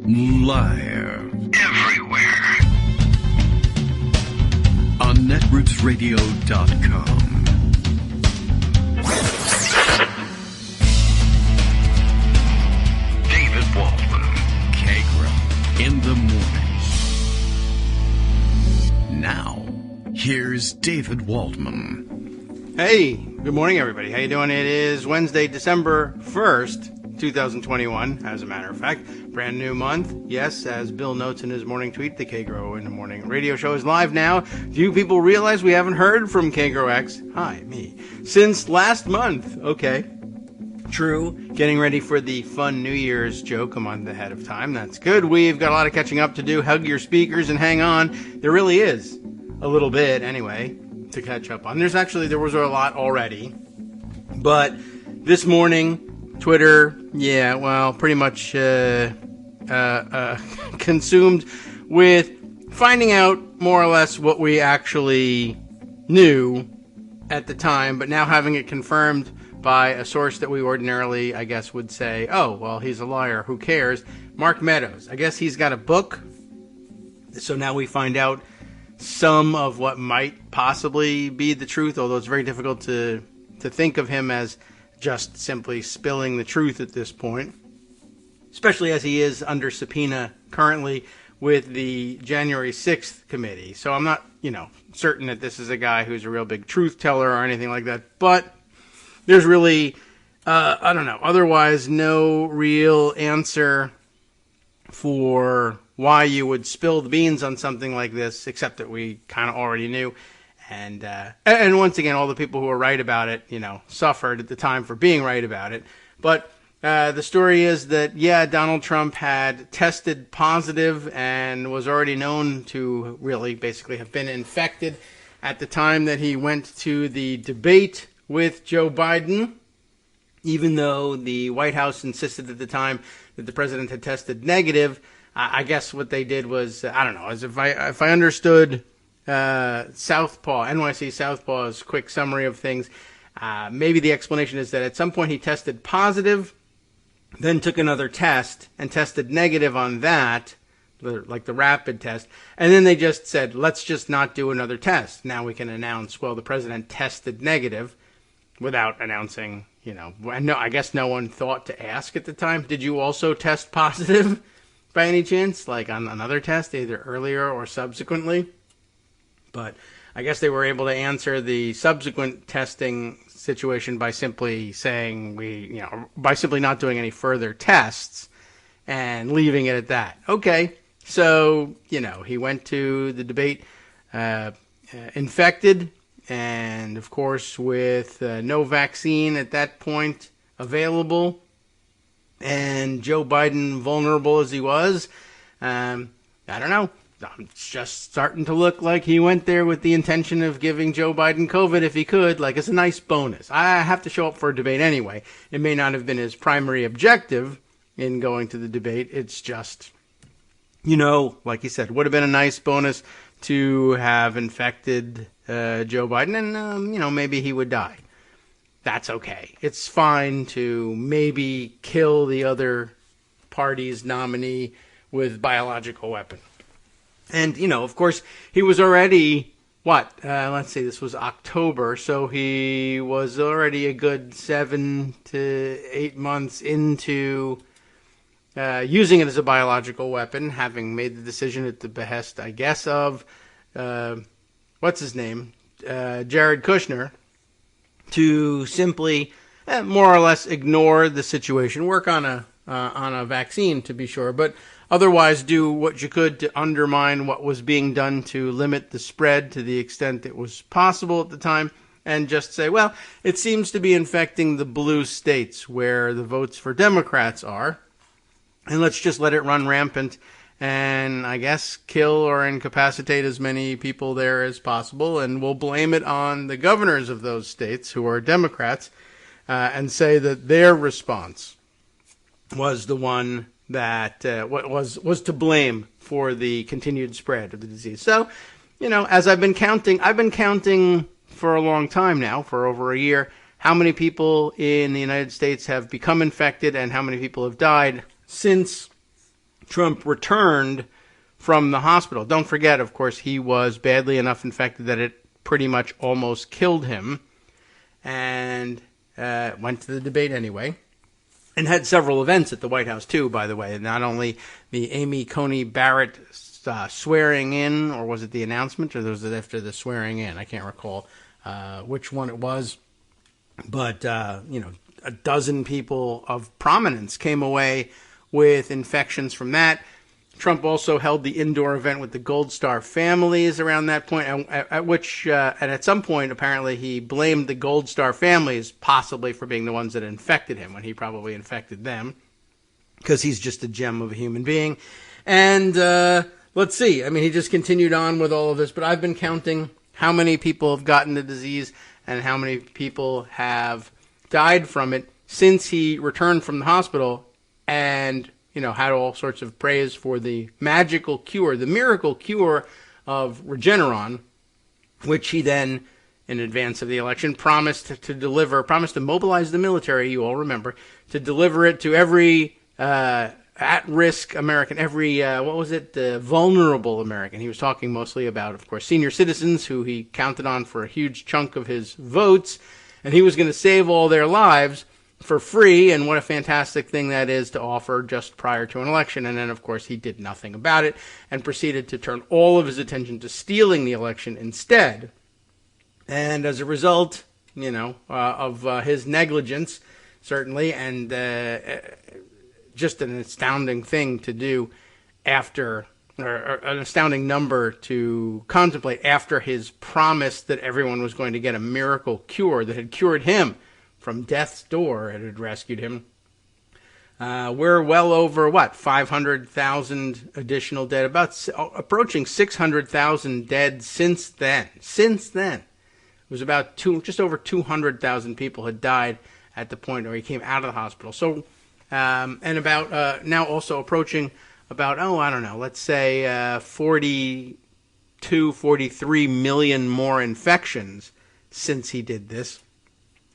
Live. Everywhere. On netrootsradio.com. David Waldman. Kagro. In the morning. Now, here's David Waldman. Hey, good morning, everybody. How you doing? It is Wednesday, December 1st. 2021, as a matter of fact. Brand new month. Yes, as Bill notes in his morning tweet, the Kagro in the Morning radio show is live now. Few people realize we haven't heard from Kagro X, hi, me, since last month. Okay. True. Getting ready for the fun New Year's joke a month ahead of time. That's good. We've got a lot of catching up to do. Hug your speakers and hang on. There really is a little bit, anyway, to catch up on. There was a lot already. But this morning, Twitter, pretty much consumed with finding out more or less what we actually knew at the time, but now having it confirmed by a source that we ordinarily, I guess, would say, oh, well, he's a liar, who cares? Mark Meadows. I guess he's got a book, so now we find out some of what might possibly be the truth, although it's very difficult to think of him as just simply spilling the truth at this point, especially as he is under subpoena currently with the January 6th committee. So I'm not, certain that this is a guy who's a real big truth teller or anything like that, but there's really, otherwise no real answer for why you would spill the beans on something like this, except that we kind of already knew. And once again, all the people who were right about it, suffered at the time for being right about it. But the story is that, Donald Trump had tested positive and was already known to really basically have been infected at the time that he went to the debate with Joe Biden, even though the White House insisted at the time that the president had tested negative. I guess what they did was, as if I understood NYC Southpaw's quick summary of things. Maybe the explanation is that at some point he tested positive, then took another test and tested negative on that, like the rapid test. And then they just said, let's just not do another test. Now we can announce, well, the president tested negative without announcing, I guess no one thought to ask at the time. Did you also test positive by any chance? Like on another test, either earlier or subsequently? But I guess they were able to answer the subsequent testing situation by simply saying by simply not doing any further tests and leaving it at that. Okay, so, he went to the debate infected and, of course, with no vaccine at that point available and Joe Biden vulnerable as he was. I don't know. It's just starting to look like he went there with the intention of giving Joe Biden COVID if he could, like as a nice bonus. I have to show up for a debate anyway. It may not have been his primary objective in going to the debate. It's just, like he said, would have been a nice bonus to have infected Joe Biden and, maybe he would die. That's okay. It's fine to maybe kill the other party's nominee with biological weapon. And, of course, he was already, this was October, so he was already a good 7 to 8 months into using it as a biological weapon, having made the decision at the behest, I guess, of, Jared Kushner, to simply more or less ignore the situation, work on a vaccine, to be sure, but otherwise do what you could to undermine what was being done to limit the spread to the extent it was possible at the time, and just say, well, it seems to be infecting the blue states where the votes for Democrats are, and let's just let it run rampant and, I guess, kill or incapacitate as many people there as possible, and we'll blame it on the governors of those states who are Democrats, and say that their response was the one that was to blame for the continued spread of the disease. So, as I've been counting for a long time now, for over a year, how many people in the United States have become infected and how many people have died since Trump returned from the hospital. Don't forget, of course, he was badly enough infected that it pretty much almost killed him, and went to the debate anyway, and had several events at the White House too, by the way. Not only the Amy Coney Barrett swearing in, or was it the announcement, or was it after the swearing in? I can't recall which one it was, but a dozen people of prominence came away with infections from that. Trump also held the indoor event with the Gold Star families around that point, and at some point, apparently, he blamed the Gold Star families possibly for being the ones that infected him when he probably infected them, because he's just a gem of a human being. And let's see. I mean, he just continued on with all of this, but I've been counting how many people have gotten the disease and how many people have died from it since he returned from the hospital, and had all sorts of praise for the magical cure, the miracle cure of Regeneron, which he then, in advance of the election, promised to mobilize the military, you all remember, to deliver it to every at-risk American, every, vulnerable American. He was talking mostly about, of course, senior citizens who he counted on for a huge chunk of his votes, and he was going to save all their lives for free, and what a fantastic thing that is to offer just prior to an election. And then, of course, he did nothing about it and proceeded to turn all of his attention to stealing the election instead. And as a result, of his negligence, certainly, and just an astounding thing to do after, or an astounding number to contemplate after his promise that everyone was going to get a miracle cure that had cured him from death's door. It had rescued him. We're well over, 500,000 additional dead, approaching 600,000 dead since then. Since then. It was about just over 200,000 people had died at the point where he came out of the hospital. So, and about, now also approaching about, let's say 42, 43 million more infections since he did this.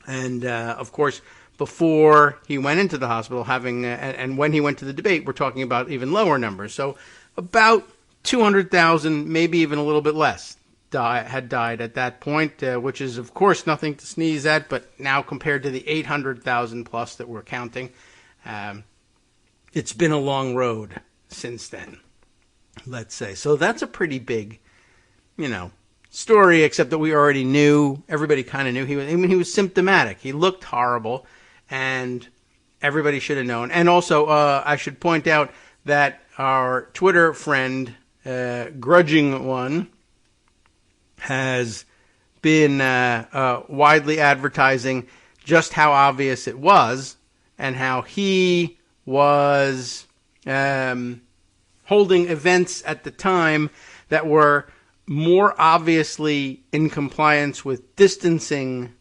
And, of course, before he went into the hospital, and when he went to the debate, we're talking about even lower numbers. So about 200,000, maybe even a little bit less, had died at that point, which is, of course, nothing to sneeze at. But now compared to the 800,000 plus that we're counting, it's been a long road since then, let's say. So that's a pretty big, story, except that we already knew, everybody kind of knew he was symptomatic. He looked horrible, and everybody should have known. And also, I should point out that our Twitter friend, Grudging One, has been widely advertising just how obvious it was, and how he was holding events at the time that were more obviously in compliance with distancing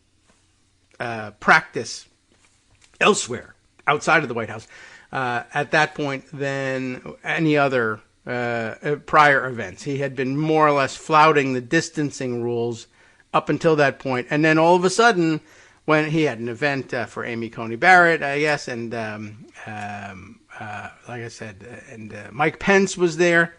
practice elsewhere, outside of the White House, at that point than any other prior events. He had been more or less flouting the distancing rules up until that point. And then all of a sudden, when he had an event for Amy Coney Barrett, I guess, and like I said, and Mike Pence was there,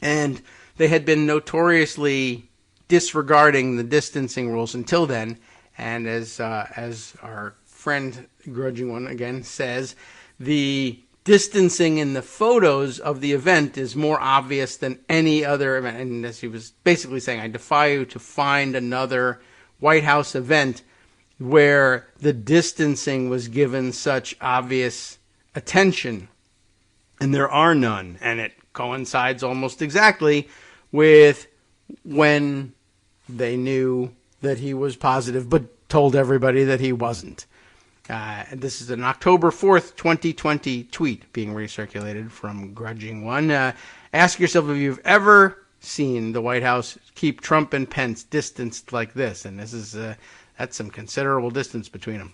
and they had been notoriously disregarding the distancing rules until then. And as our friend Grudging One again says, the distancing in the photos of the event is more obvious than any other event. And as he was basically saying, I defy you to find another White House event where the distancing was given such obvious attention. And there are none. And it coincides almost exactly with when they knew that he was positive, but told everybody that he wasn't. This is an October 4th, 2020 tweet being recirculated from Grudging One. Ask yourself if you've ever seen the White House keep Trump and Pence distanced like this. And this is that's some considerable distance between them.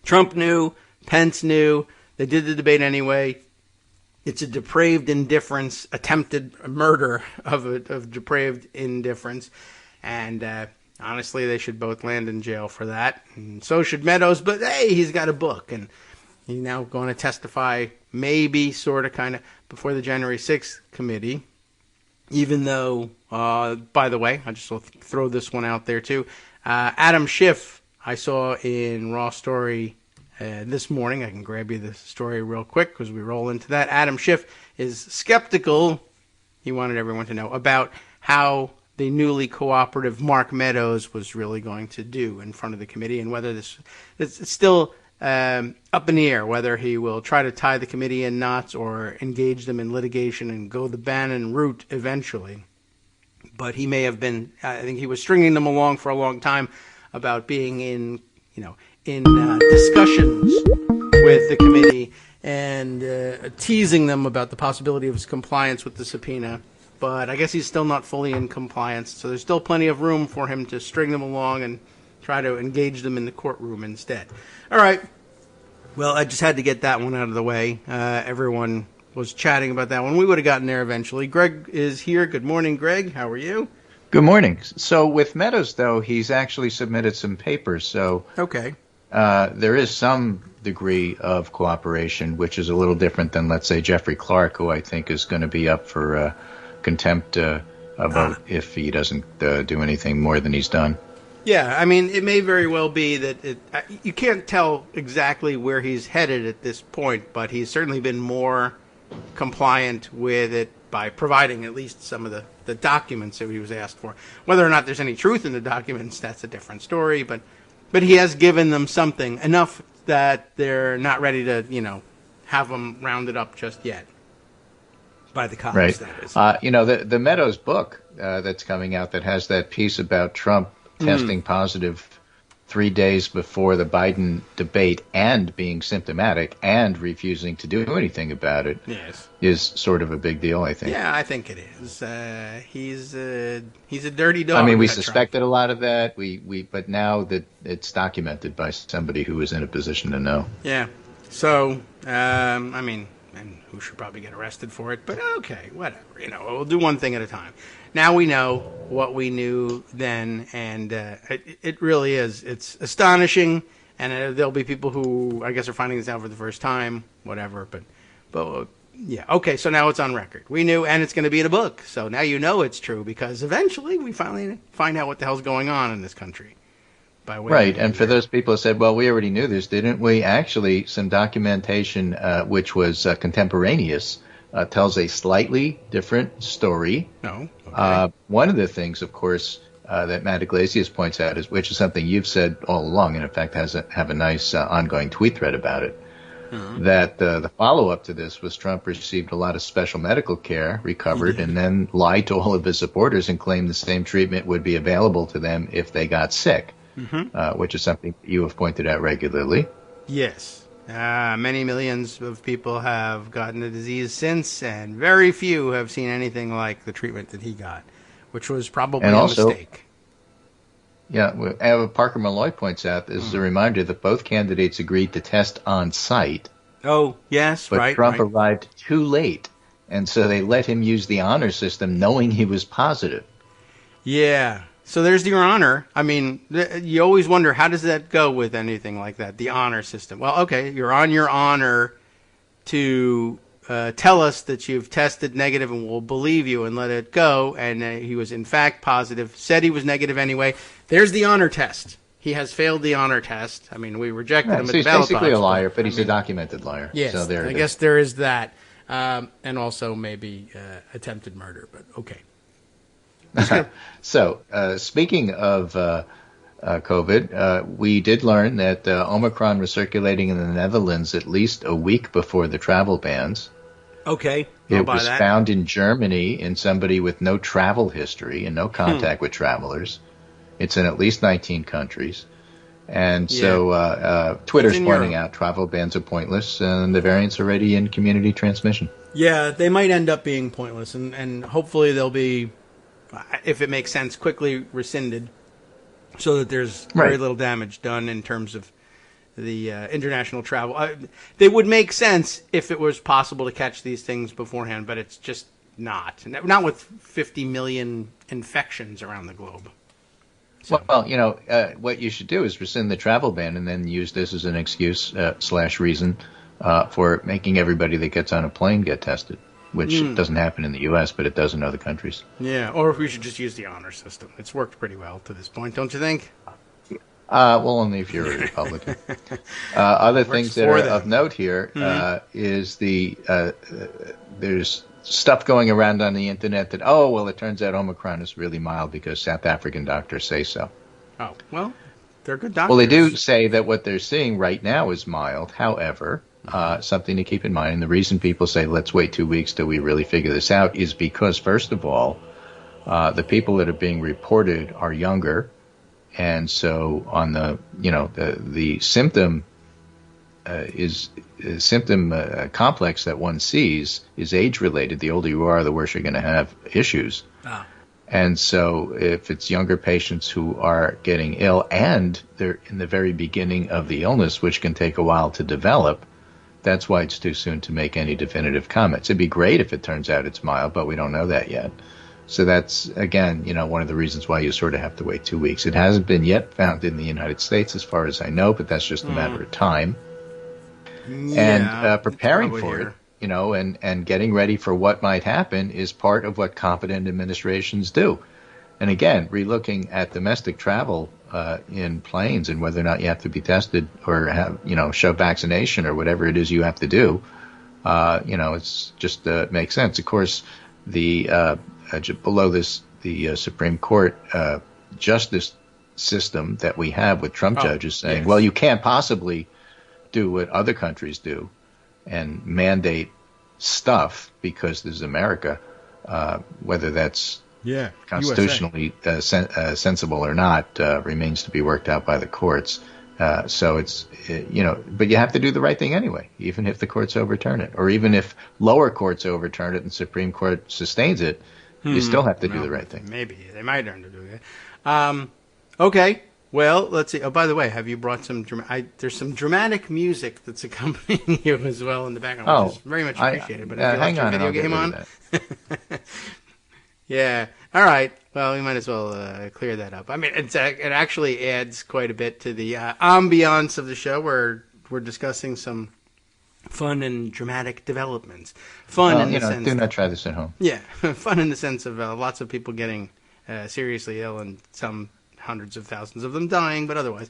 Trump knew, Pence knew, they did the debate anyway. It's a depraved indifference, attempted murder of depraved indifference. And honestly, they should both land in jail for that. And so should Meadows. But hey, he's got a book. And he's now going to testify maybe sort of kind of before the January 6th committee, even though, by the way, I just will throw this one out there too. Adam Schiff, I saw in Raw Story this morning. I can grab you the story real quick because we roll into that. Adam Schiff is skeptical, he wanted everyone to know, about how the newly cooperative Mark Meadows was really going to do in front of the committee, and whether it's still up in the air, whether he will try to tie the committee in knots or engage them in litigation and go the Bannon route eventually. But he may have been, I think he was stringing them along for a long time about being in discussions with the committee and teasing them about the possibility of his compliance with the subpoena. But I guess he's still not fully in compliance, so there's still plenty of room for him to string them along and try to engage them in the courtroom instead. All right. Well, I just had to get that one out of the way. Everyone was chatting about that one. We would have gotten there eventually. Greg is here. Good morning, Greg. How are you? Good morning. So with Meadows, though, he's actually submitted some papers. So okay. There is some degree of cooperation, which is a little different than, let's say, Jeffrey Clark, who I think is going to be up for contempt vote if he doesn't do anything more than he's done. Yeah, I mean, it may very well be that you can't tell exactly where he's headed at this point, but he's certainly been more compliant with it by providing at least some of the documents that he was asked for. Whether or not there's any truth in the documents, that's a different story, but he has given them something, enough that they're not ready to, have them rounded up just yet. By the cops, right. That is. The Meadows book that's coming out that has that piece about Trump testing positive 3 days before the Biden debate and being symptomatic and refusing to do anything about it is sort of a big deal, I think. Yeah, I think it is. He's a dirty dog. I mean, we suspected a lot of that, but now that it's documented by somebody who is in a position to know. Yeah. So, I mean, and who should probably get arrested for it, but okay, whatever. We'll do one thing at a time. Now we know what we knew then, and it really is. It's astonishing, and there'll be people who, I guess, are finding this out for the first time, whatever, but yeah. Okay, so now it's on record. We knew, and it's going to be in a book, so now you know it's true, because eventually we finally find out what the hell's going on in this country. Right, and for those people who said, well, we already knew this, didn't we? Actually, some documentation which was contemporaneous tells a slightly different story. No. Okay. One of the things, of course, that Matt Iglesias points out, which is something you've said all along, and in fact have a nice ongoing tweet thread about it, that the follow-up to this was Trump received a lot of special medical care, recovered, and then lied to all of his supporters and claimed the same treatment would be available to them if they got sick. Which is something you have pointed out regularly. Yes. Many millions of people have gotten the disease since, and very few have seen anything like the treatment that he got, which was probably a mistake. Yeah, Parker Malloy points out, this is a reminder that both candidates agreed to test on site. Oh, yes, but right. Trump arrived too late, and so they let him use the honor system knowing he was positive. Yeah. So there's your honor. I mean, you always wonder, how does that go with anything like that, the honor system? Well, okay, you're on your honor to tell us that you've tested negative and we'll believe you and let it go. And he was, in fact, positive, said he was negative anyway. There's the honor test. He has failed the honor test. I mean, we rejected him at the ballot box. He's basically a liar, but he's a documented liar. Yes, so I guess there is that. And also maybe attempted murder, but okay. So, speaking of COVID, we did learn that Omicron was circulating in the Netherlands at least a week before the travel bans. Okay. It was found in Germany in somebody with no travel history and no contact with travelers. It's in at least 19 countries. And so Twitter's pointing out travel bans are pointless and the variant's already in community transmission. Yeah, they might end up being pointless, and hopefully they'll be, if it makes sense, quickly rescinded so that there's very little damage done in terms of the international travel. They would make sense if it was possible to catch these things beforehand, but it's just not. Not with 50 million infections around the globe. So. Well, you know, what you should do is rescind the travel ban and then use this as an excuse / reason for making everybody that gets on a plane get tested, which doesn't happen in the U.S., but it does in other countries. Yeah, or if we should just use the honor system. It's worked pretty well to this point, don't you think? Well, only if you're a Republican. Other things that are of note here is there's stuff going around on the internet that, it turns out Omicron is really mild because South African doctors say so. Oh, well, they're good doctors. Well, they do say that what they're seeing right now is mild. However, something to keep in mind, and the reason people say let's wait 2 weeks till we really figure this out is because, first of all, the people that are being reported are younger, and so on the symptom complex that one sees is age related. The older you are, the worse you're going to have issues. Ah. And so if it's younger patients who are getting ill and they're in the very beginning of the illness, which can take a while to develop, that's why it's too soon to make any definitive comments. It'd be great if it turns out it's mild, but we don't know that yet. So that's, again, one of the reasons why you sort of have to wait 2 weeks. It hasn't been yet found in the United States as far as I know, but that's just a matter of time. Yeah, and preparing for it, and getting ready for what might happen is part of what competent administrations do. And again, relooking at domestic travel in planes and whether or not you have to be tested or have, show vaccination or whatever it is you have to do, it's just makes sense. Of course, below this, the Supreme Court justice system that we have with Trump judges saying, yes, well, you can't possibly do what other countries do and mandate stuff because this is America, whether that's constitutionally sensible or not remains to be worked out by the courts. So it's, but you have to do the right thing anyway, even if the courts overturn it, or even if lower courts overturn it and Supreme Court sustains it, you still have to do the right thing. Maybe they might learn to do it. Okay. Well, let's see. Oh, by the way, have you brought some? There's some dramatic music that's accompanying you as well in the background, which is very much appreciated. But have you left your video game on? Yeah. All right. Well, we might as well clear that up. I mean, it actually adds quite a bit to the ambiance of the show, where we're discussing some fun and dramatic developments. Fun in the sense. Do not try this at home. Yeah, fun in the sense of lots of people getting seriously ill and some hundreds of thousands of them dying, but otherwise.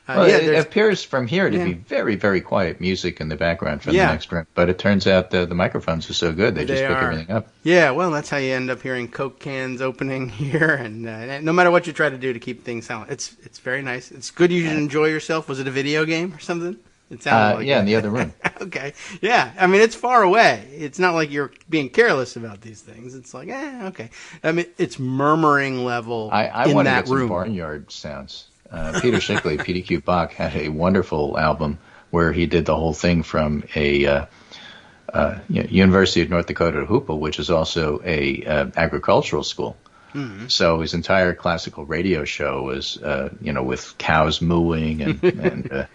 It appears from here to be very, very quiet music in the background from the next room, but it turns out the microphones are so good, they just pick everything up. Yeah, well, that's how you end up hearing Coke cans opening here, and no matter what you try to do to keep things silent, it's very nice. It's good you should enjoy yourself. Was it a video game or something? It sounded like in the other room. Okay. Yeah, I mean, it's far away. It's not like you're being careless about these things. It's like, okay. I mean, it's murmuring level I in want that to get room. Some barnyard sounds. Peter Shickley, PDQ Bach, had a wonderful album where he did the whole thing from a University of North Dakota Hoople, which is also a agricultural school. Mm-hmm. So his entire classical radio show was, with cows mooing and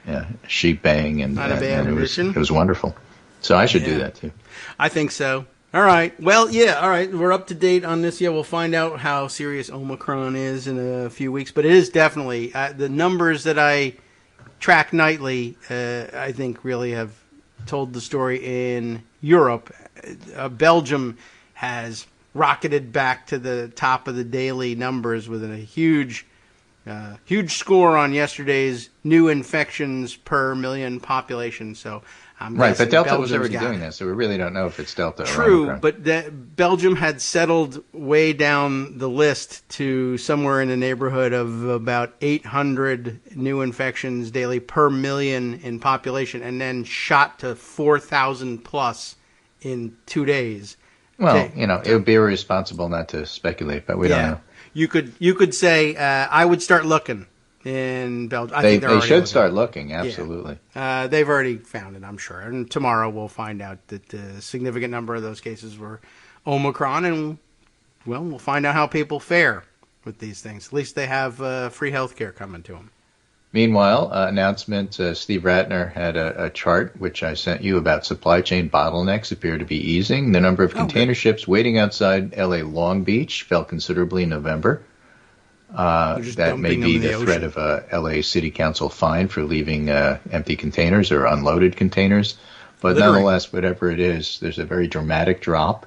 sheep baying, and it was wonderful. So I should do that too. I think so. All right. Well, all right. We're up to date on this. Yeah, we'll find out how serious Omicron is in a few weeks. But it is definitely the numbers that I track nightly, I think, really have told the story in Europe. Belgium has rocketed back to the top of the daily numbers with a huge score on yesterday's new infections per million population. So but Delta was already doing that, so we really don't know if it's Delta or Omicron. But Belgium had settled way down the list to somewhere in the neighborhood of about 800 new infections daily per million in population, and then shot to 4,000 plus in 2 days. Well, it would be irresponsible not to speculate, but we don't know. You could say I would start looking in Belgium. They should start looking, absolutely. Yeah. They've already found it, I'm sure. And tomorrow we'll find out that a significant number of those cases were Omicron, and we'll find out how people fare with these things. At least they have free health care coming to them. Meanwhile, announcement, Steve Ratner had a chart, which I sent you, about supply chain bottlenecks appear to be easing. The number of container ships waiting outside L.A. Long Beach fell considerably in November. That may be the threat of a L.A. City Council fine for leaving empty containers or unloaded containers. But Littering. nonetheless, whatever it is, there's a very dramatic drop,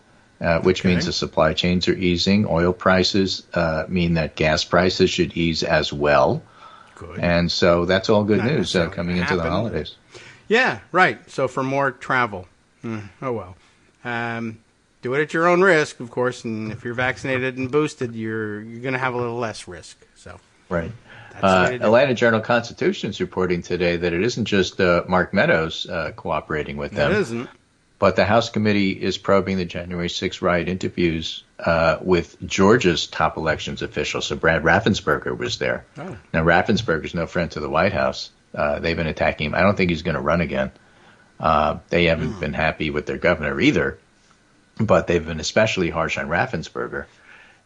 which means the supply chains are easing. Oil prices mean that gas prices should ease as well. Good. And so that's all good Not news necessarily coming gonna into the happen. holidays. Yeah, right. So for more travel. Oh, well. Do it at your own risk, of course, and if you're vaccinated and boosted, you're going to have a little less risk. So Right. that's the way to do it. Atlanta Journal-Constitution is reporting today that it isn't just Mark Meadows cooperating with them. It isn't. But the House committee is probing the January 6th riot interviews with Georgia's top elections official. So Brad Raffensperger was there. Oh. Now, Raffensperger's no friend to the White House. They've been attacking him. I don't think he's going to run again. They haven't been happy with their governor either, but they've been especially harsh on Raffensperger.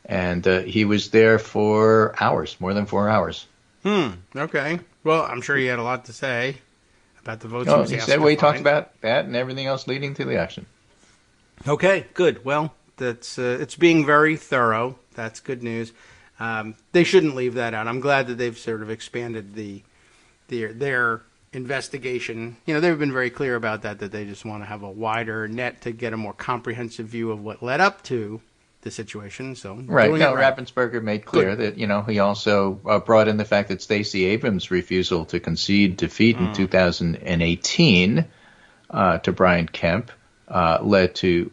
And he was there for hours, more than 4 hours. Okay. Well, I'm sure he had a lot to say about the votes. He said he talked about that and everything else leading to the election. Okay, good. Well, that's it's being very thorough. That's good news. They shouldn't leave that out. I'm glad that they've sort of expanded their investigation. You know, they've been very clear about that they just want to have a wider net to get a more comprehensive view of what led up to the situation. So Right. doing No, it right. Raffensperger made clear that, he also brought in the fact that Stacey Abrams' refusal to concede defeat in 2018 to Brian Kemp led to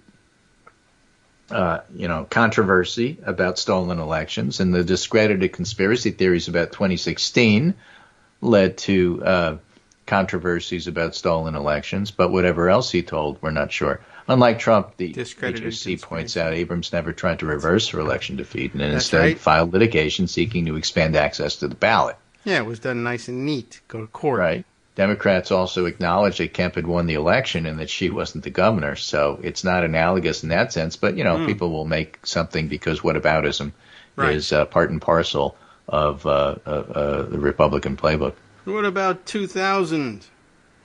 controversy about stolen elections, and the discredited conspiracy theories about 2016 led to controversies about stolen elections. But whatever else he told, we're not sure. Unlike Trump, the Discredited HOC points conspiracy. out Abrams never tried to reverse her election defeat and That's instead right. filed litigation seeking to expand access to the ballot. Yeah, it was done nice and neat. Go to court. Right. Democrats also acknowledged that Kemp had won the election and that she wasn't the governor, so it's not analogous in that sense. But, people will make something because whataboutism Right. is part and parcel of the Republican playbook. What about 2000?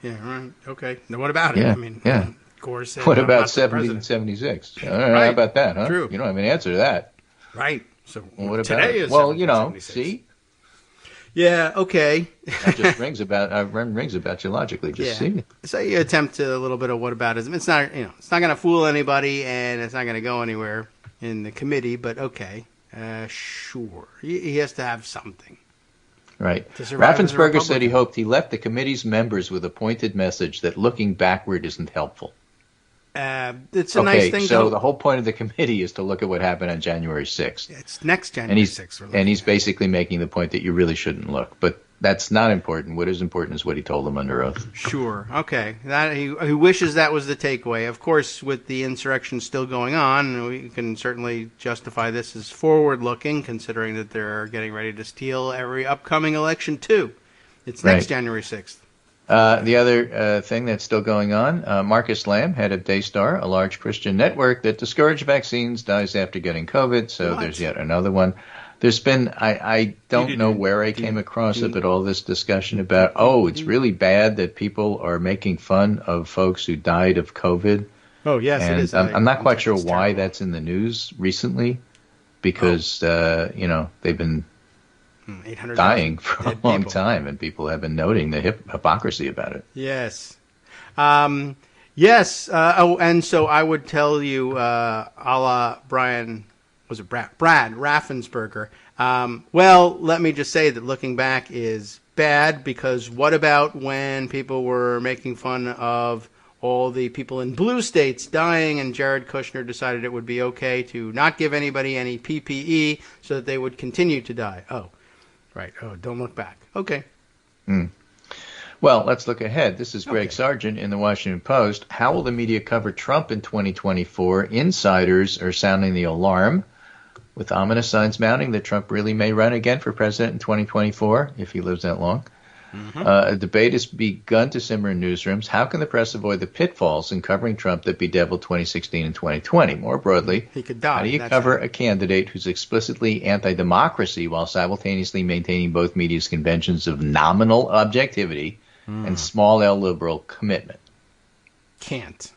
Yeah, right. Okay. Now, what about it? Yeah, I mean, yeah. Gore said, What "I'm about not the president." 1776? Right. How about that, huh? True. You don't have an answer to that. Right. So Well, what about today it? is Well, 1776. see? Yeah, okay. That just rings about you logically. Just see. So you attempt a little bit of whataboutism. It's not, it's not going to fool anybody, and it's not going to go anywhere in the committee. But okay, sure, he has to have something. Right. To survive as a Raffensperger said he Republican. hoped he left the committee's members with a pointed message that looking backward isn't helpful. It's a nice thing. So to the whole point of the committee is to look at what happened on January 6th. It's next January 6th. we're looking And he's at. basically making the point that you really shouldn't look. But that's not important. What is important is what he told them under oath. Sure. Okay. That he wishes that was the takeaway. Of course, with the insurrection still going on, we can certainly justify this as forward-looking, considering that they're getting ready to steal every upcoming election too. It's next Right. January 6th. The other thing that's still going on, Marcus Lamb, head of Daystar, a large Christian network that discouraged vaccines, dies after getting COVID. So What? there's yet another one. There's been, I don't know where I do- came across do- it, but all this discussion about, it's really bad that people are making fun of folks who died of COVID. Oh yes, And it is. I'm not quite sure It's why terrible. that's in the news recently, because, they've been 800,000 dying for a dead long people. time, and people have been noting the hypocrisy about it. Yes. Yes. And so I would tell you, a la Brian, was it Brad Raffensperger? Well, let me just say that looking back is bad, because what about when people were making fun of all the people in blue states dying, and Jared Kushner decided it would be okay to not give anybody any PPE so that they would continue to die? Oh, right. Oh, don't look back. Okay. Well, let's look ahead. This is Greg Okay. Sargent in the Washington Post. How will the media cover Trump in 2024? Insiders are sounding the alarm, with ominous signs mounting that Trump really may run again for president in 2024, if he lives that long. A debate has begun to simmer in newsrooms. How can the press avoid the pitfalls in covering Trump that bedeviled 2016 and 2020? More broadly, He could die. how do you That's cover it. a candidate who's explicitly anti-democracy while simultaneously maintaining both media's conventions of nominal objectivity and small L liberal commitment? Can't.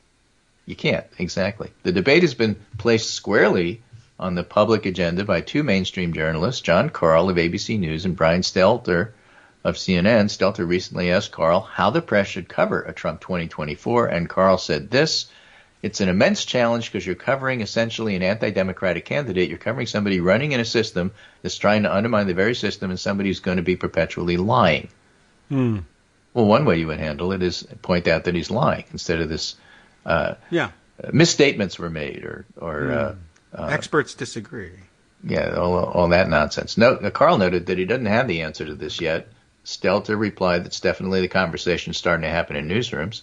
You can't, exactly. The debate has been placed squarely on the public agenda by two mainstream journalists, John Karl of ABC News and Brian Stelter of CNN, Stelter recently asked Carl how the press should cover a Trump 2024, and Carl said this: "It's an immense challenge because you're covering essentially an anti-democratic candidate. You're covering somebody running in a system that's trying to undermine the very system, and somebody who's going to be perpetually lying." Well, one way you would handle it is point out that he's lying instead of this misstatements were made or experts disagree. Yeah, all that nonsense. Carl noted that he doesn't have the answer to this yet. Stelter replied that's definitely the conversation starting to happen in newsrooms.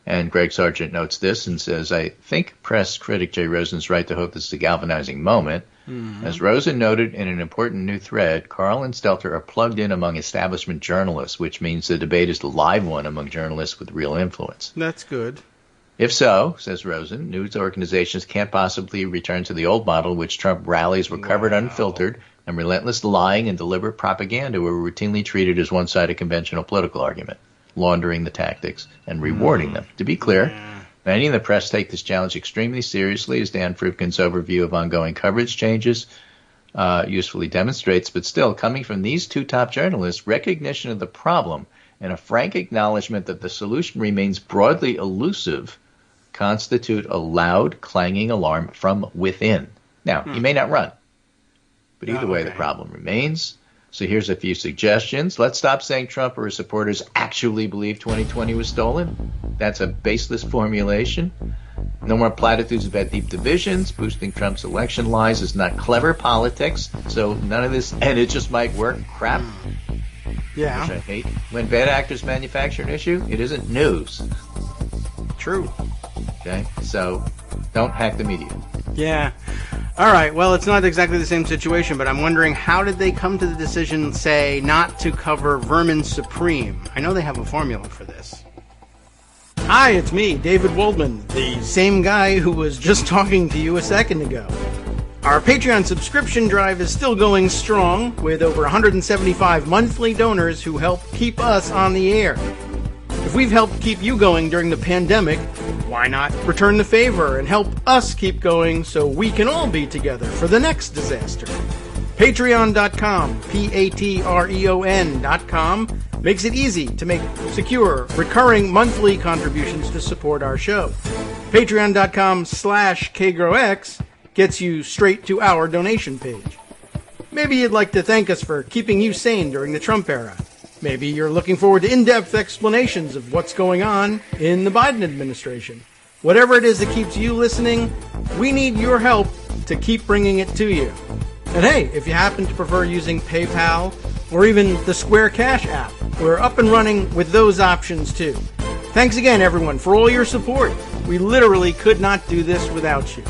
And Greg Sargent notes this and says, "I think press critic Jay Rosen's right to hope this is a galvanizing moment. As Rosen noted in an important new thread, Carl and Stelter are plugged in among establishment journalists, which means the debate is a live one among journalists with real influence. That's good. If so, says Rosen, news organizations can't possibly return to the old model, which Trump rallies were covered unfiltered, and relentless lying and deliberate propaganda were routinely treated as one-sided conventional political argument, laundering the tactics and rewarding them. To be clear, many in the press take this challenge extremely seriously, as Dan Frupkin's overview of ongoing coverage changes usefully demonstrates, but still, coming from these two top journalists, recognition of the problem and a frank acknowledgement that the solution remains broadly elusive constitute a loud, clanging alarm from within. Now, he may not run, but either way, the problem remains. So here's a few suggestions. Let's stop saying Trump or his supporters actually believe 2020 was stolen. That's a baseless formulation. No more platitudes about deep divisions. Boosting Trump's election lies is not clever politics. So none of this, and it just might work, crap. Yeah. Which I hate. When bad actors manufacture an issue, it isn't news. True. Okay? So don't hack the media. Yeah. All right. Well, it's not exactly the same situation, but I'm wondering, how did they come to the decision, say, not to cover Vermin Supreme? I know they have a formula for this. Hi, it's me, David Waldman, the same guy who was just talking to you a second ago. Our Patreon subscription drive is still going strong, with over 175 monthly donors who help keep us on the air. If we've helped keep you going during the pandemic, why not return the favor and help us keep going so we can all be together for the next disaster? Patreon.com, Patreon.com, makes it easy to make secure, recurring monthly contributions to support our show. Patreon.com/KagroX gets you straight to our donation page. Maybe you'd like to thank us for keeping you sane during the Trump era. Maybe you're looking forward to in-depth explanations of what's going on in the Biden administration. Whatever it is that keeps you listening, we need your help to keep bringing it to you. And hey, if you happen to prefer using PayPal or even the Square Cash app, we're up and running with those options too. Thanks again, everyone, for all your support. We literally could not do this without you.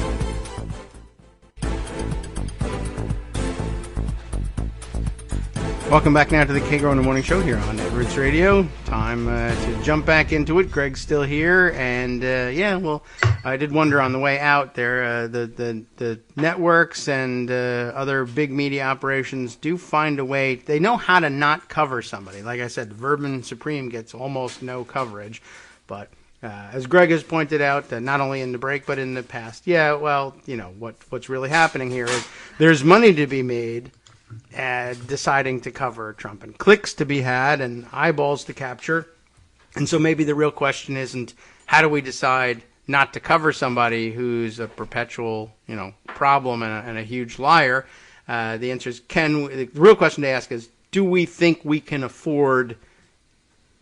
Welcome back now to the Kagro in the Morning Show here on Roots Radio. Time to jump back into it. Greg's still here, and I did wonder on the way out there, the networks and other big media operations do find a way. They know how to not cover somebody. Like I said, Vermin Supreme gets almost no coverage, but as Greg has pointed out, not only in the break but in the past, what's really happening here is there's money to be made deciding to cover Trump, and clicks to be had and eyeballs to capture. And so maybe the real question isn't how do we decide not to cover somebody who's a perpetual, problem and a huge liar. The answer is the real question to ask is, do we think we can afford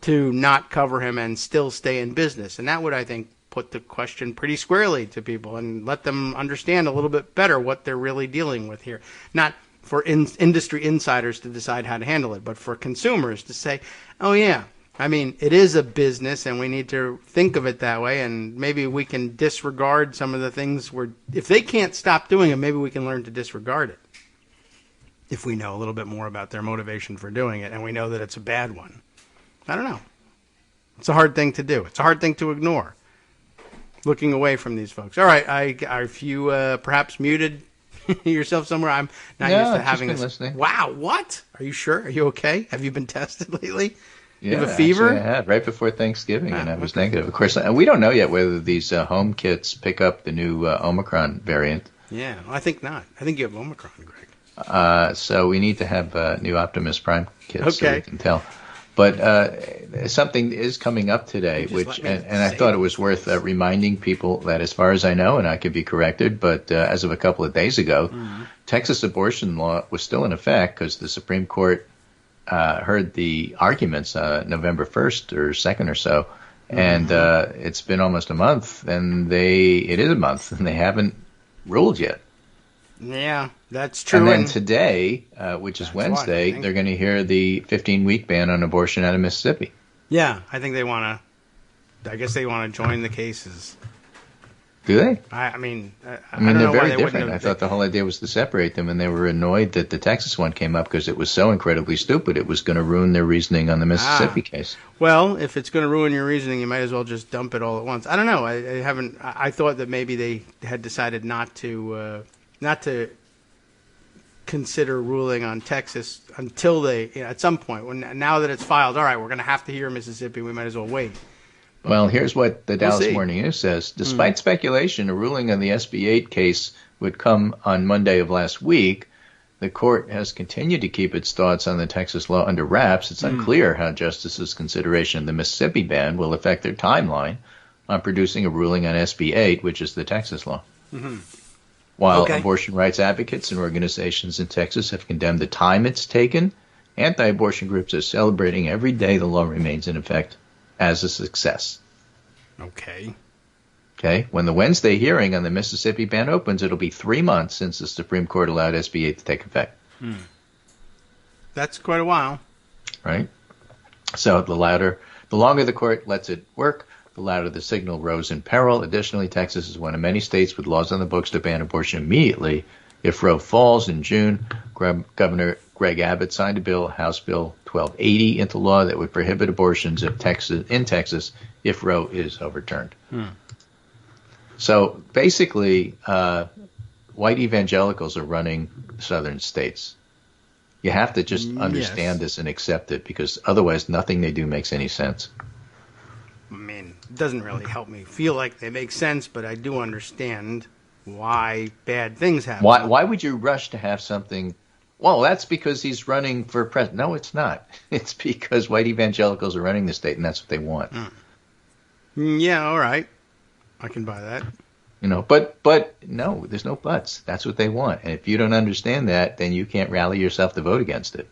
to not cover him and still stay in business? And that would, I think, put the question pretty squarely to people and let them understand a little bit better what they're really dealing with here. Not for industry insiders to decide how to handle it, but for consumers to say, oh yeah, I mean, it is a business and we need to think of it that way, and maybe we can disregard some of the things if they can't stop doing it, maybe we can learn to disregard it. If we know a little bit more about their motivation for doing it and we know that it's a bad one. I don't know. It's a hard thing to do. It's a hard thing to ignore. Looking away from these folks. All right, if you perhaps muted yourself somewhere, I'm not used to having this. Listening. Wow, what? Are you sure? Are you okay? Have you been tested lately? Yeah, you have a fever? Actually I had right before Thanksgiving, and I was negative. Of course, and we don't know yet whether these home kits pick up the new Omicron variant. Yeah, I think not. I think you have Omicron, Greg. So we need to have new Optimus Prime kits so we can tell. But something is coming up today, and I thought it was worth reminding people that, as far as I know, and I could be corrected, but as of a couple of days ago, Texas abortion law was still in effect because the Supreme Court heard the arguments November 1st or 2nd or so, and it's been almost a month, and it is a month, and they haven't ruled yet. Yeah, that's true. And then today, which is Wednesday, they're going to hear the 15-week ban on abortion out of Mississippi. Yeah, I think I guess they want to join the cases. Do they? I mean, they're very different. I thought the whole idea was to separate them, and they were annoyed that the Texas one came up because it was so incredibly stupid. It was going to ruin their reasoning on the Mississippi case. Well, if it's going to ruin your reasoning, you might as well just dump it all at once. I don't know. I thought that maybe they had decided not to consider ruling on Texas until at some point. Now that it's filed, all right, we're going to have to hear Mississippi. We might as well wait. Well, here's what the Dallas Morning News says. Despite speculation, a ruling on the SB 8 case would come on Monday of last week. The court has continued to keep its thoughts on the Texas law under wraps. It's unclear how justices' consideration of the Mississippi ban will affect their timeline on producing a ruling on SB 8, which is the Texas law. While abortion rights advocates and organizations in Texas have condemned the time it's taken, anti-abortion groups are celebrating every day the law remains in effect as a success. Okay. When the Wednesday hearing on the Mississippi ban opens, it'll be 3 months since the Supreme Court allowed SB 8 to take effect. That's quite a while. Right? So the longer the court lets it work, the louder the signal rose in peril. Additionally, Texas is one of many states with laws on the books to ban abortion immediately. If Roe falls in June, Governor Greg Abbott signed a bill, House Bill 1280, into law that would prohibit abortions in Texas if Roe is overturned. So basically, white evangelicals are running southern states. You have to just understand this and accept it, because otherwise nothing they do makes any sense. I mean, it doesn't really help me feel like they make sense, but I do understand why bad things happen. Why would you rush to have something? Well, that's because he's running for president. No, it's not. It's because white evangelicals are running the state, and that's what they want. Yeah, all right. I can buy that. But no, there's no buts. That's what they want. And if you don't understand that, then you can't rally yourself to vote against it.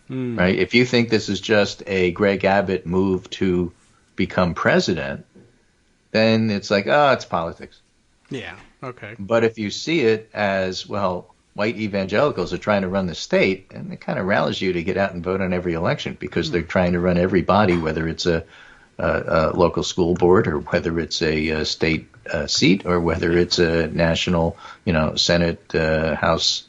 Right? If you think this is just a Greg Abbott move to become president, then it's like, it's politics. Yeah, okay. But if you see it as, well, white evangelicals are trying to run the state, and it kind of rallies you to get out and vote on every election, because they're trying to run every body, whether it's a local school board, or whether it's a state seat, or whether it's a national, Senate, House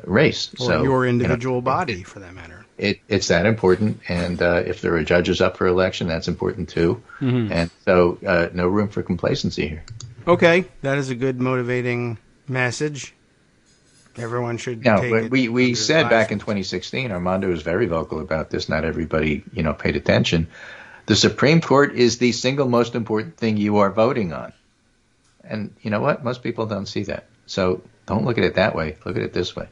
race. Or your individual body, for that matter. It's that important, and if there are judges up for election, that's important too. And so no room for complacency here. Okay, that is a good motivating message. Everyone should take it. We said back in 2016, Armando was very vocal about this. Not everybody, paid attention. The Supreme Court is the single most important thing you are voting on. And you know what? Most people don't see that. So don't look at it that way. Look at it this way.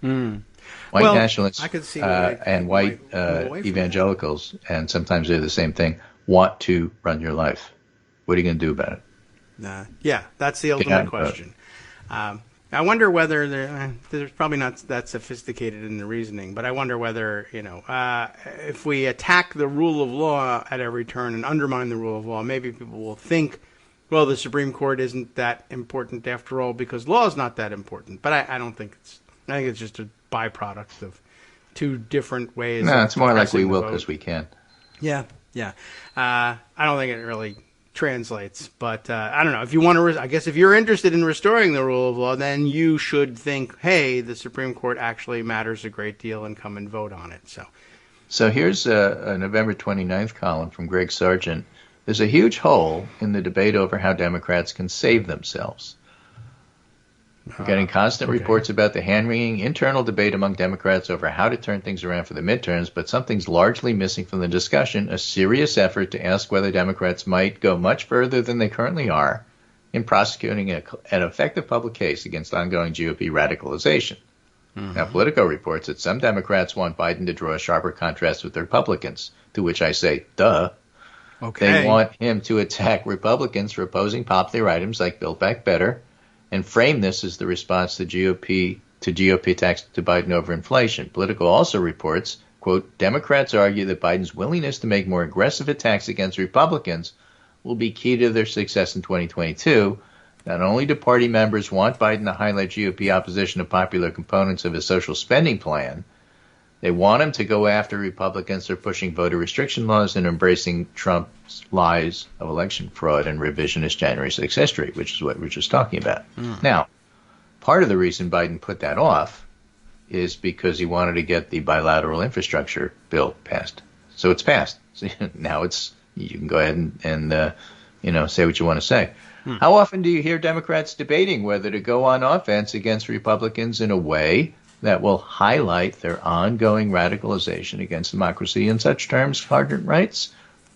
White nationalists and white evangelicals, and sometimes they're the same thing, want to run your life. What are you going to do about it? Yeah, that's the ultimate question. I wonder whether there's probably not that sophisticated in the reasoning, but I wonder whether, if we attack the rule of law at every turn and undermine the rule of law, maybe people will think, well, the Supreme Court isn't that important after all, because law is not that important. But I don't think I think it's just a byproduct of two different ways. No, it's more like we will because we can. Yeah. I don't think it really translates, but I don't know. If you want to, I guess if you're interested in restoring the rule of law, then you should think, hey, the Supreme Court actually matters a great deal, and come and vote on it. So here's a November 29th column from Greg Sargent. There's a huge hole in the debate over how Democrats can save themselves. We're getting constant reports about the hand-wringing internal debate among Democrats over how to turn things around for the midterms, but something's largely missing from the discussion, a serious effort to ask whether Democrats might go much further than they currently are in prosecuting an effective public case against ongoing GOP radicalization. Now, Politico reports that some Democrats want Biden to draw a sharper contrast with the Republicans, to which I say, duh. Okay. They want him to attack Republicans for opposing popular items like Build Back Better and frame this as the response to GOP attacks to Biden over inflation. Politico also reports, quote, Democrats argue that Biden's willingness to make more aggressive attacks against Republicans will be key to their success in 2022. Not only do party members want Biden to highlight GOP opposition to popular components of his social spending plan, they want him to go after Republicans for pushing voter restriction laws and embracing Trump's lies of election fraud and revisionist January 6th history, which is what we're just talking about. Now, part of the reason Biden put that off is because he wanted to get the bilateral infrastructure bill passed. So it's passed. So now you can go ahead and say what you want to say. How often do you hear Democrats debating whether to go on offense against Republicans in a way that will highlight their ongoing radicalization against democracy in such terms, sergeant rights?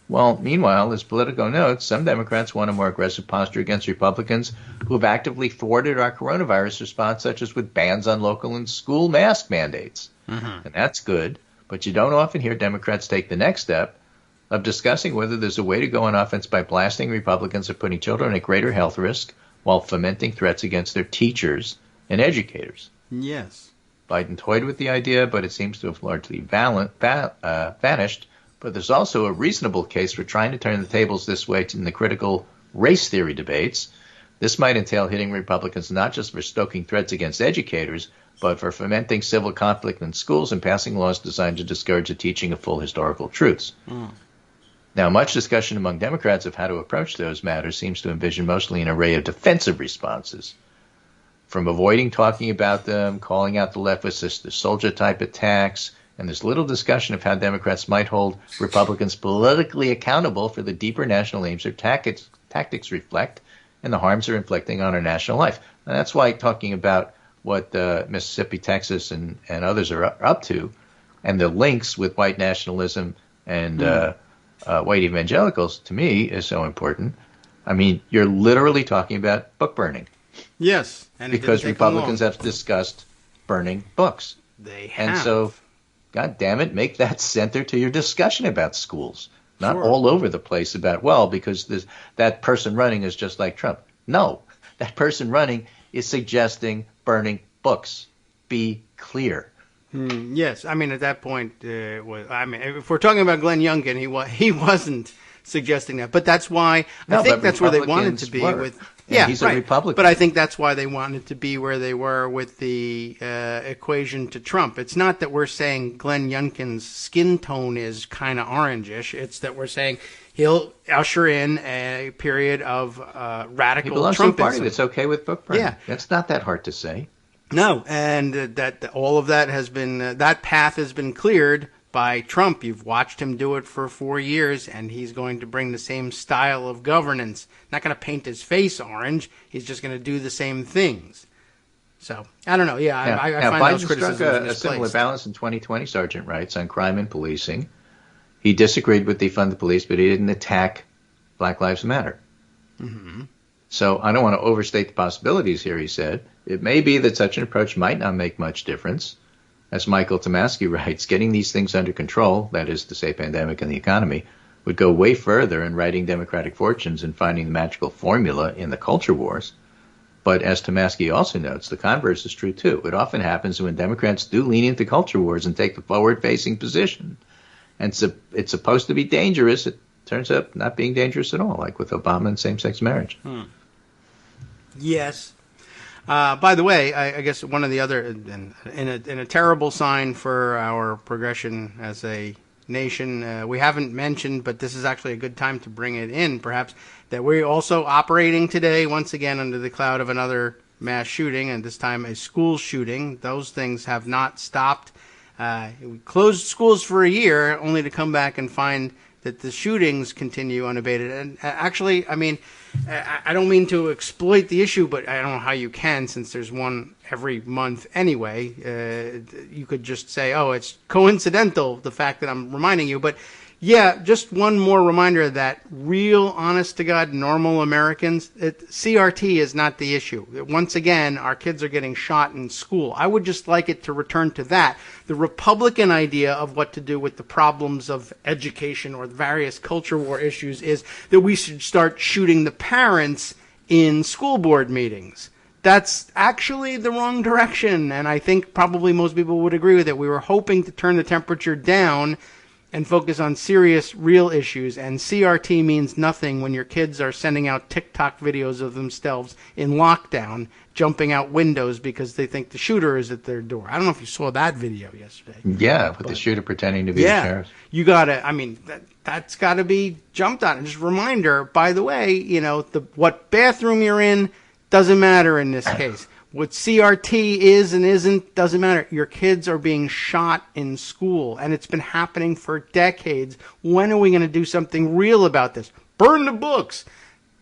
Well, meanwhile, as Politico notes, some Democrats want a more aggressive posture against Republicans who have actively thwarted our coronavirus response, such as with bans on local and school mask mandates. And that's good, but you don't often hear Democrats take the next step of discussing whether there's a way to go on offense by blasting Republicans or putting children at greater health risk while fomenting threats against their teachers and educators. Yes. Biden toyed with the idea, but it seems to have largely vanished. But there's also a reasonable case for trying to turn the tables this way in the critical race theory debates. This might entail hitting Republicans not just for stoking threats against educators, but for fomenting civil conflict in schools and passing laws designed to discourage the teaching of full historical truths. Now, much discussion among Democrats of how to approach those matters seems to envision mostly an array of defensive responses, from avoiding talking about them, calling out the leftists as the soldier-type attacks, and there's little discussion of how Democrats might hold Republicans politically accountable for the deeper national aims their tactics reflect and the harms they're inflicting on our national life. And that's why talking about what Mississippi, Texas, and others are up to, and the links with white nationalism and white evangelicals, to me, is so important. I mean, you're literally talking about book burning. Yes. And because Republicans have discussed burning books. They have. And so, God damn it, make that center to your discussion about schools. Not Sure. all over the place about, because that person running is just like Trump. No, that person running is suggesting burning books. Be clear. Yes, I mean at that point, if we're talking about Glenn Youngkin, he wasn't suggesting that, but that's why I think that's where they wanted to be with. Yeah, he's right. a Republican. But I think that's why they wanted to be where they were with the equation to Trump. It's not that we're saying Glenn Youngkin's skin tone is kind of orangish. It's that we're saying he'll usher in a period of radical He belongs to a Trumpism. party that's okay with book burning. Yeah. That's not that hard to say. No, and that all of that has been that path has been cleared by Trump. You've watched him do it for 4 years, and he's going to bring the same style of governance. Not going to paint his face orange. He's just going to do the same things. So I don't know. Yeah, I find Biden those criticisms struck a misplaced. similar balance in 2020. Sergeant writes on crime and policing. He disagreed with defund the police, but he didn't attack Black Lives Matter. Mm-hmm. So I don't want to overstate the possibilities here, he said. It may be that such an approach might not make much difference. As Michael Tomasky writes, getting these things under control, that is to say pandemic and the economy, would go way further in writing democratic fortunes and finding the magical formula in the culture wars. But as Tomasky also notes, the converse is true too. It often happens when Democrats do lean into culture wars and take the forward-facing position. And it's supposed to be dangerous. It turns out not being dangerous at all, like with Obama and same-sex marriage. Yes. By the way, I guess one of the other, in a terrible sign for our progression as a nation, we haven't mentioned, but this is actually a good time to bring it in, perhaps, that we're also operating today, once again, under the cloud of another mass shooting, and this time a school shooting. Those things have not stopped. We closed schools for a year, only to come back and find that the shootings continue unabated. And actually, I mean, I don't mean to exploit the issue, but I don't know how you can, since there's one every month anyway. You could just say, oh, it's coincidental, the fact that I'm reminding you. But Yeah, just one more reminder that real, honest-to-God, normal Americans, CRT is not the issue. Once again, our kids are getting shot in school. I would just like it to return to that. The Republican idea of what to do with the problems of education or the various culture war issues is that we should start shooting the parents in school board meetings. That's actually the wrong direction, and I think probably most people would agree with it. We were hoping to turn the temperature down and focus on serious, real issues. And CRT means nothing when your kids are sending out TikTok videos of themselves in lockdown, jumping out windows because they think the shooter is at their door. I don't know if you saw that video yesterday. Yeah, with the shooter pretending to be the sheriff. You gotta, I mean, that's gotta be jumped on. And just a reminder, by the way, you know, what bathroom you're in doesn't matter in this case. What CRT is and isn't doesn't matter. Your kids are being shot in school, and it's been happening for decades. When are we going to do something real about this? Burn the books.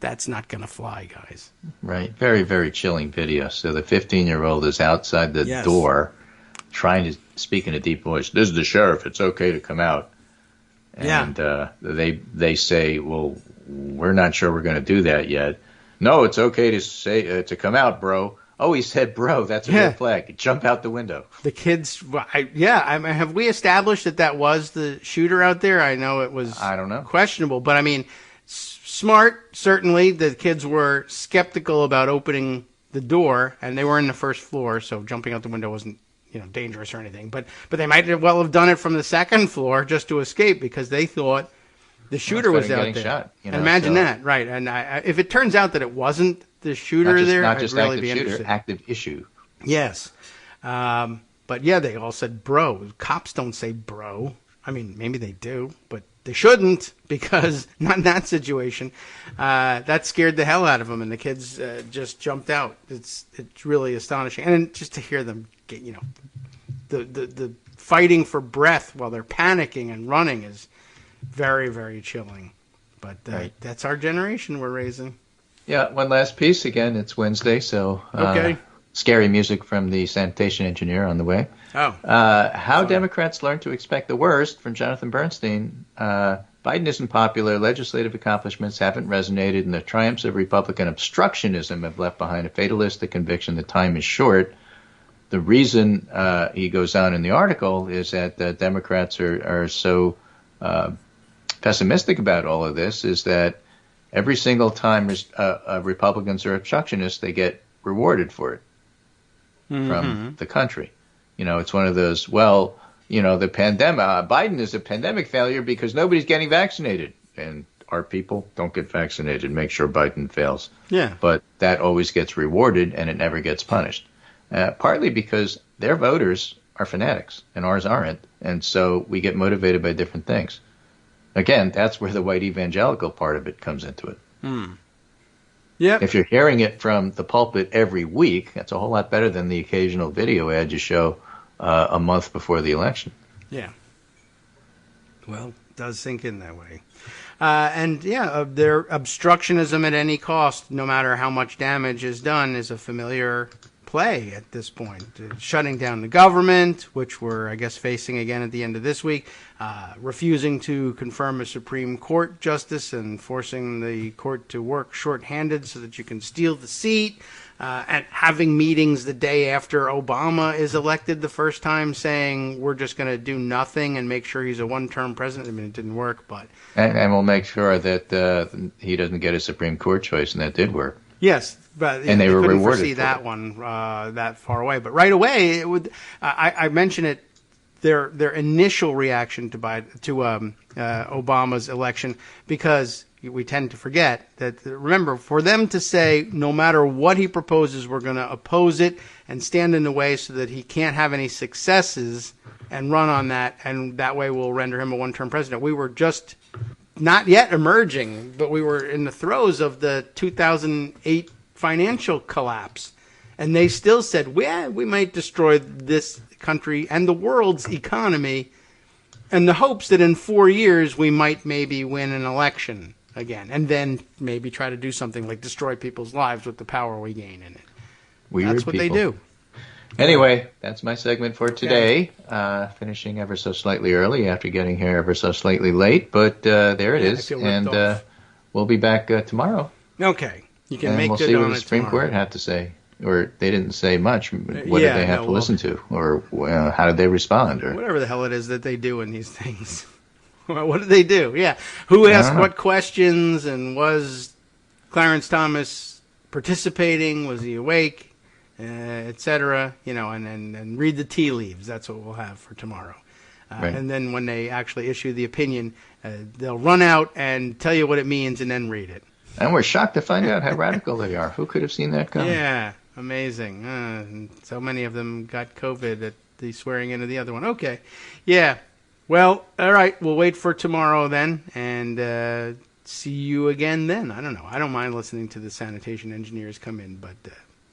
That's not going to fly, guys. Right. Very, very chilling video. So the 15-year-old is outside the door trying to speak in a deep voice. This is the sheriff. It's okay to come out. And they say, well, we're not sure we're going to do that yet. No, it's okay to say to come out, bro. Oh, he said, bro, that's a red flag. Jump out the window. The kids, have we established that was the shooter out there? I know it was I don't know. Questionable, but I mean, smart, certainly. The kids were skeptical about opening the door, and they were in the first floor, so jumping out the window wasn't, dangerous or anything. But they might well have done it from the second floor just to escape because they thought the shooter was out there. Shot, Imagine that, right? And if it turns out that it wasn't the shooter not just I'd really active be shooter, interested. active issue. Yes. But yeah, they all said bro. Cops don't say bro. I mean, maybe they do, but they shouldn't because not in that situation. That scared the hell out of them, and the kids just jumped out. It's really astonishing. And just to hear them get, the fighting for breath while they're panicking and running is very, very chilling. But that's our generation we're raising. Yeah, one last piece. Again, it's Wednesday, so okay. Scary music from the sanitation engineer on the way. Oh. How Democrats learn to expect the worst from Jonathan Bernstein. Biden isn't popular. Legislative accomplishments haven't resonated, and the triumphs of Republican obstructionism have left behind a fatalistic conviction that time is short. The reason, he goes on in the article, is that Democrats are so pessimistic about all of this is that every single time Republicans are obstructionists, they get rewarded for it from the country. It's one of those, the pandemic, Biden is a pandemic failure because nobody's getting vaccinated. And our people don't get vaccinated. Make sure Biden fails. Yeah. But that always gets rewarded and it never gets punished. Partly because their voters are fanatics and ours aren't. And so we get motivated by different things. Again, that's where the white evangelical part of it comes into it. Yeah. If you're hearing it from the pulpit every week, that's a whole lot better than the occasional video ad you show a month before the election. Yeah. Well, it does sink in that way. Their obstructionism at any cost, no matter how much damage is done, is a familiar play at this point. Shutting down the government, which we're, I guess, facing again at the end of this week, refusing to confirm a Supreme Court justice and forcing the court to work shorthanded so that you can steal the seat, and having meetings the day after Obama is elected the first time saying we're just going to do nothing and make sure he's a one-term president. I mean, it didn't work, but... And we'll make sure that he doesn't get a Supreme Court choice, and that did work. Yes, but and they were couldn't rewarded foresee for that it. one that far away. But right away, it would. I mentioned it. Their initial reaction to Obama's election, because we tend to forget that. Remember, for them to say no matter what he proposes, we're going to oppose it and stand in the way so that he can't have any successes and run on that, and that way we'll render him a one-term president. We were just not yet emerging, but we were in the throes of the 2008 financial collapse. And they still said, we might destroy this country and the world's economy, and the hopes that in 4 years we might maybe win an election again, and then maybe try to do something like destroy people's lives with the power we gain in it. That's what they do. Anyway, that's my segment for today. Finishing ever so slightly early after getting here ever so slightly late, but there it is. I feel ripped And off. we'll be back tomorrow. Okay. You can And make we'll good see what on the it Supreme tomorrow. Court had to say. Or they didn't say much. What did they have to listen to? Or how did they respond? Or whatever the hell it is that they do in these things. What did they do? Yeah. Who asked what questions, and was Clarence Thomas participating? Was he awake? Etc. And read the tea leaves. That's what we'll have for tomorrow. Right. And then when they actually issue the opinion, they'll run out and tell you what it means and then read it. And we're shocked to find out how radical they are. Who could have seen that coming? Yeah, amazing. And so many of them got COVID at the swearing in of the other one. Okay. Yeah. Well, all right. We'll wait for tomorrow then, and see you again then. I don't know. I don't mind listening to the sanitation engineers come in, but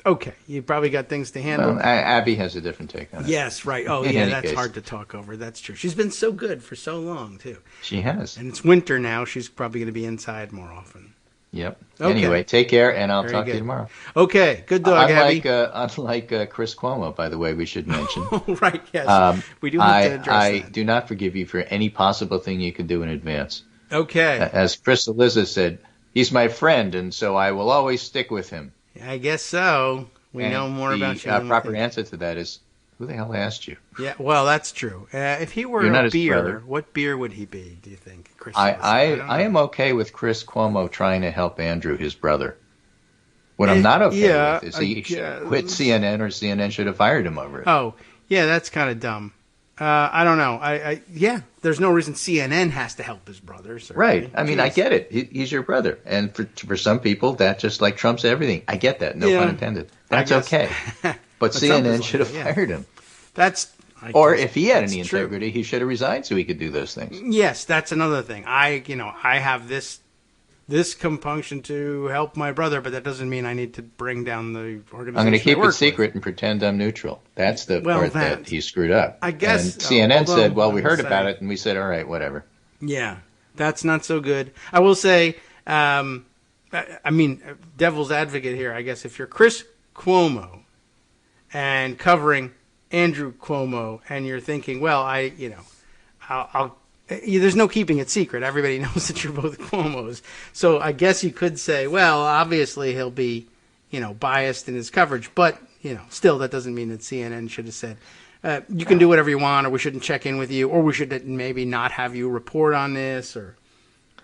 okay. You probably got things to handle. Well, Abby has a different take on it. Yes, right. Oh, In yeah, any that's case. hard to talk over. That's true. She's been so good for so long, too. She has. And it's winter now. She's probably going to be inside more often. Yep. Okay. Anyway, take care, and I'll Very talk to good. you tomorrow. Okay. Good dog, Abby. Unlike Chris Cuomo, by the way, we should mention. Oh, right, yes. We do have to address I that. do not forgive you for any possible thing you could do in advance. Okay. As Chris Eliza said, he's my friend, and so I will always stick with him. I guess so. We know more about you. The than we proper think. answer to that is, who the hell asked you? Yeah, well, that's true. If he were You're not a his beer, brother. what beer would he be, do you think, Chris? I am okay with Chris Cuomo trying to help Andrew, his brother. What I'm not okay with is he should quit CNN, or CNN should have fired him over it. Oh, yeah, that's kind of dumb. I don't know. Yeah, there's no reason CNN has to help his brother. Certainly. Right. I mean, I get it. He's your brother. And for some people, that just like trumps everything. I get that. No pun intended. That's okay. But CNN should have fired him. Or if he had any integrity, he should have resigned so he could do those things. Yes, that's another thing. I have this compunction to help my brother, but that doesn't mean I need to bring down the organization. I'm going to keep I work it secret with. and pretend I'm neutral. That's the part that he screwed up. I guess. And CNN said, well, we I will heard say- about it, and we said, all right, whatever. Yeah, that's not so good. I will say, I mean, devil's advocate here, I guess, if you're Chris Cuomo and covering Andrew Cuomo, and you're thinking, well, there's no keeping it secret. Everybody knows that you're both Cuomos. So I guess you could say, well, obviously he'll be, biased in his coverage. But, still that doesn't mean that CNN should have said, you can do whatever you want, or we shouldn't check in with you, or we should maybe not have you report on this, or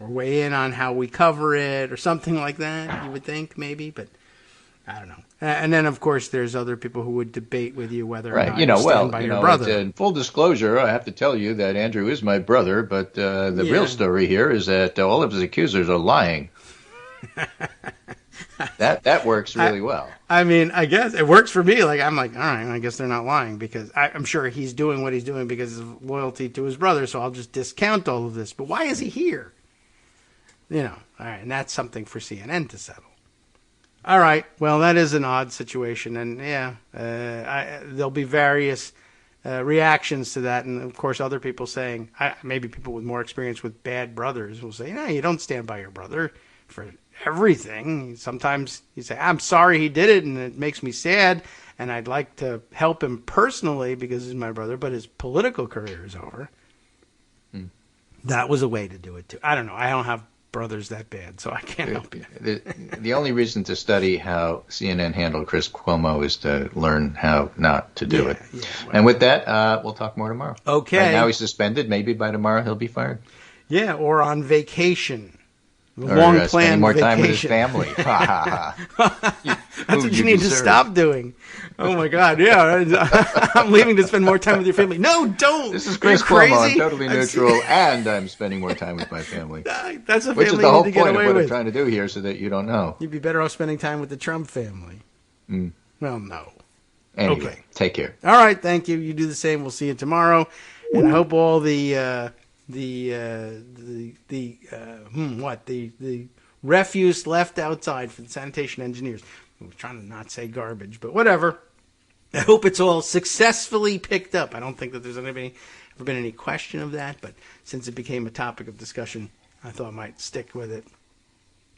weigh in on how we cover it, or something like that, you would think, maybe. But I don't know. And then, of course, there's other people who would debate with you whether or not you stand by your brother. In full disclosure, I have to tell you that Andrew is my brother, but the real story here is that all of his accusers are lying. That works really well. I mean, I guess it works for me. I'm like, all right, I guess they're not lying, because I'm sure he's doing what he's doing because of loyalty to his brother, so I'll just discount all of this. But why is he here? All right, and that's something for CNN to settle. All right. Well, that is an odd situation, and there'll be various reactions to that, and of course, other people saying, maybe people with more experience with bad brothers will say, "No, you don't stand by your brother for everything." Sometimes you say, "I'm sorry he did it, and it makes me sad, and I'd like to help him personally because he's my brother, but his political career is over." That was a way to do it too. I don't know. I don't have brothers that bad, so I can't help you. The only reason to study how CNN handled Chris Cuomo is to learn how not to do it. Yeah, well. And with that, we'll talk more tomorrow. Okay. Right now he's suspended. Maybe by tomorrow he'll be fired. Yeah, or on vacation. Long planned more time with his family. That's what you need to stop doing. Oh my God! Yeah, I'm leaving to spend more time with your family. No, don't. This is Chris Cuomo. I'm totally neutral, and I'm spending more time with my family. That's a family which is the whole you point of what I'm with. trying to do here, so that you don't know. You'd be better off spending time with the Trump family. Well, no. Anyway, okay. Take care. All right, thank you. You do the same. We'll see you tomorrow, and I hope all the refuse left outside for the sanitation engineers. I was trying to not say garbage, but whatever. I hope it's all successfully picked up. I don't think that there's ever been any question of that, but since it became a topic of discussion, I thought I might stick with it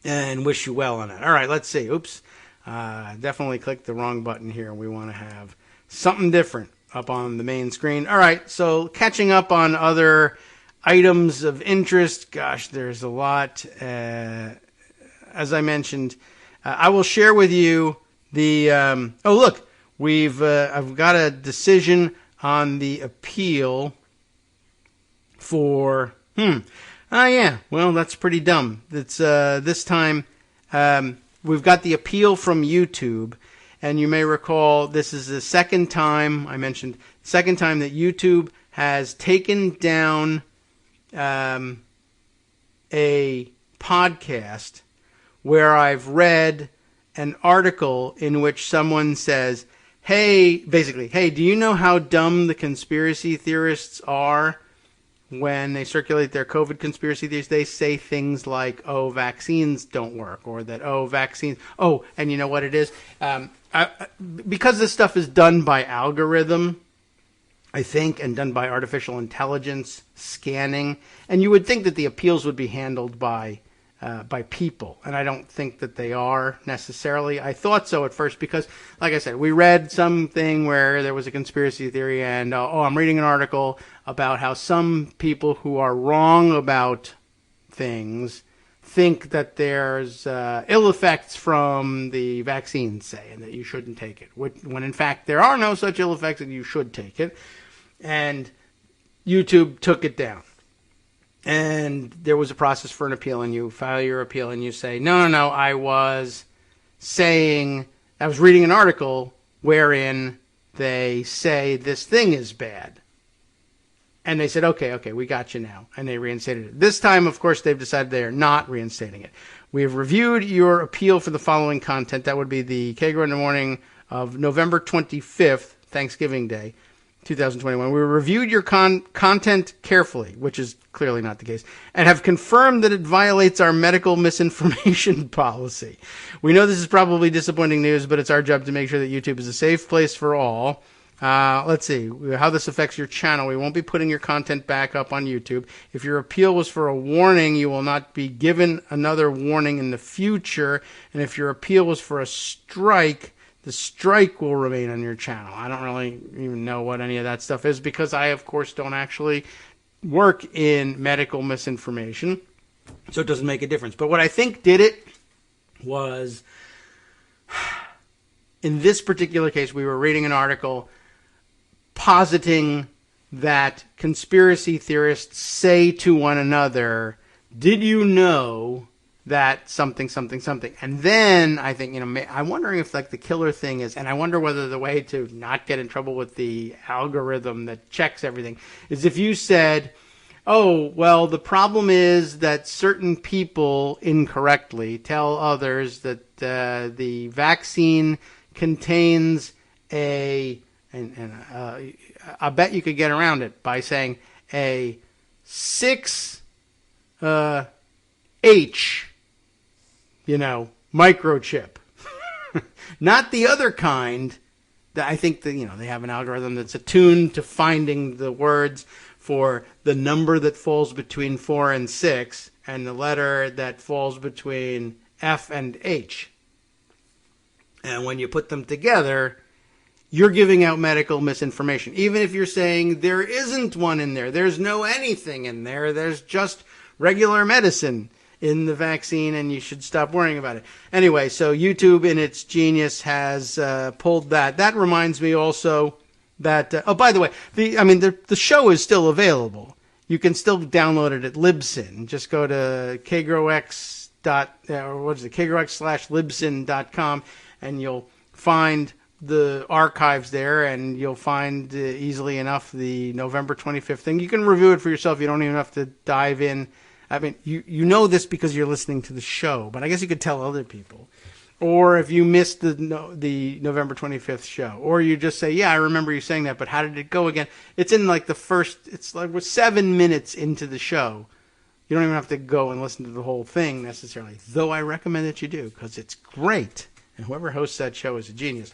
and wish you well on it. All right, let's see. Oops. Definitely clicked the wrong button here. We want to have something different up on the main screen. All right, so catching up on other items of interest. Gosh, there's a lot. As I mentioned, I will share with you the. Oh, look, I've got a decision on the appeal for. Oh yeah, well that's pretty dumb. It's this time we've got the appeal from YouTube, and you may recall this is the second time I mentioned. Second time that YouTube has taken down a podcast where I've read an article in which someone says, hey, do you know how dumb the conspiracy theorists are when they circulate their COVID conspiracy theories? They say things like, oh, vaccines don't work, or that, oh, and you know what it is? Because this stuff is done by algorithm, I think, and done by artificial intelligence scanning, and you would think that the appeals would be handled by people, and I don't think that they are necessarily. I thought so at first because, like I said, we read something where there was a conspiracy theory, and I'm reading an article about how some people who are wrong about things think that there's ill effects from the vaccine, say, and that you shouldn't take it, when in fact there are no such ill effects and you should take it. And YouTube took it down. And there was a process for an appeal, and you file your appeal, and you say, no, I was reading an article wherein they say this thing is bad. And they said, okay, we got you now. And they reinstated it. This time, of course, they've decided they are not reinstating it. We have reviewed your appeal for the following content. That would be the Kagro in the morning of November 25th, Thanksgiving Day, 2021. We reviewed your content carefully, which is clearly not the case, and have confirmed that it violates our medical misinformation policy. We know this is probably disappointing news, but it's our job to make sure that YouTube is a safe place for all. Let's see how this affects your channel. We won't be putting your content back up on YouTube. If your appeal was for a warning, you will not be given another warning in the future. And if your appeal was for a strike, the strike will remain on your channel. I don't really even know what any of that stuff is because I, of course, don't actually work in medical misinformation, so it doesn't make a difference. But what I think did it was, in this particular case, we were reading an article positing that conspiracy theorists say to one another, did you know that something, something, something? And then I think, I'm wondering if like the killer thing is, and I wonder whether the way to not get in trouble with the algorithm that checks everything is if you said, oh, well, the problem is that certain people incorrectly tell others that the vaccine contains I bet you could get around it by saying a 6H, microchip. Not the other kind that I think that, they have an algorithm that's attuned to finding the words for the number that falls between 4 and 6 and the letter that falls between F and H. And when you put them together, you're giving out medical misinformation. Even if you're saying there isn't one in there, there's no anything in there, there's just regular medicine in the vaccine and you should stop worrying about it. Anyway, so YouTube in its genius has pulled that. That reminds me also that, by the way, the show is still available. You can still download it at Libsyn. Just go to kagrox.com and you'll find the archives there, and you'll find easily enough the November 25th thing. You can review it for yourself. You don't even have to dive in. I mean, you know this because you're listening to the show, but I guess you could tell other people. Or if you missed the November 25th show, or you just say, yeah, I remember you saying that, but how did it go again? It's in like it's like we're 7 minutes into the show. You don't even have to go and listen to the whole thing necessarily, though I recommend that you do because it's great. And whoever hosts that show is a genius.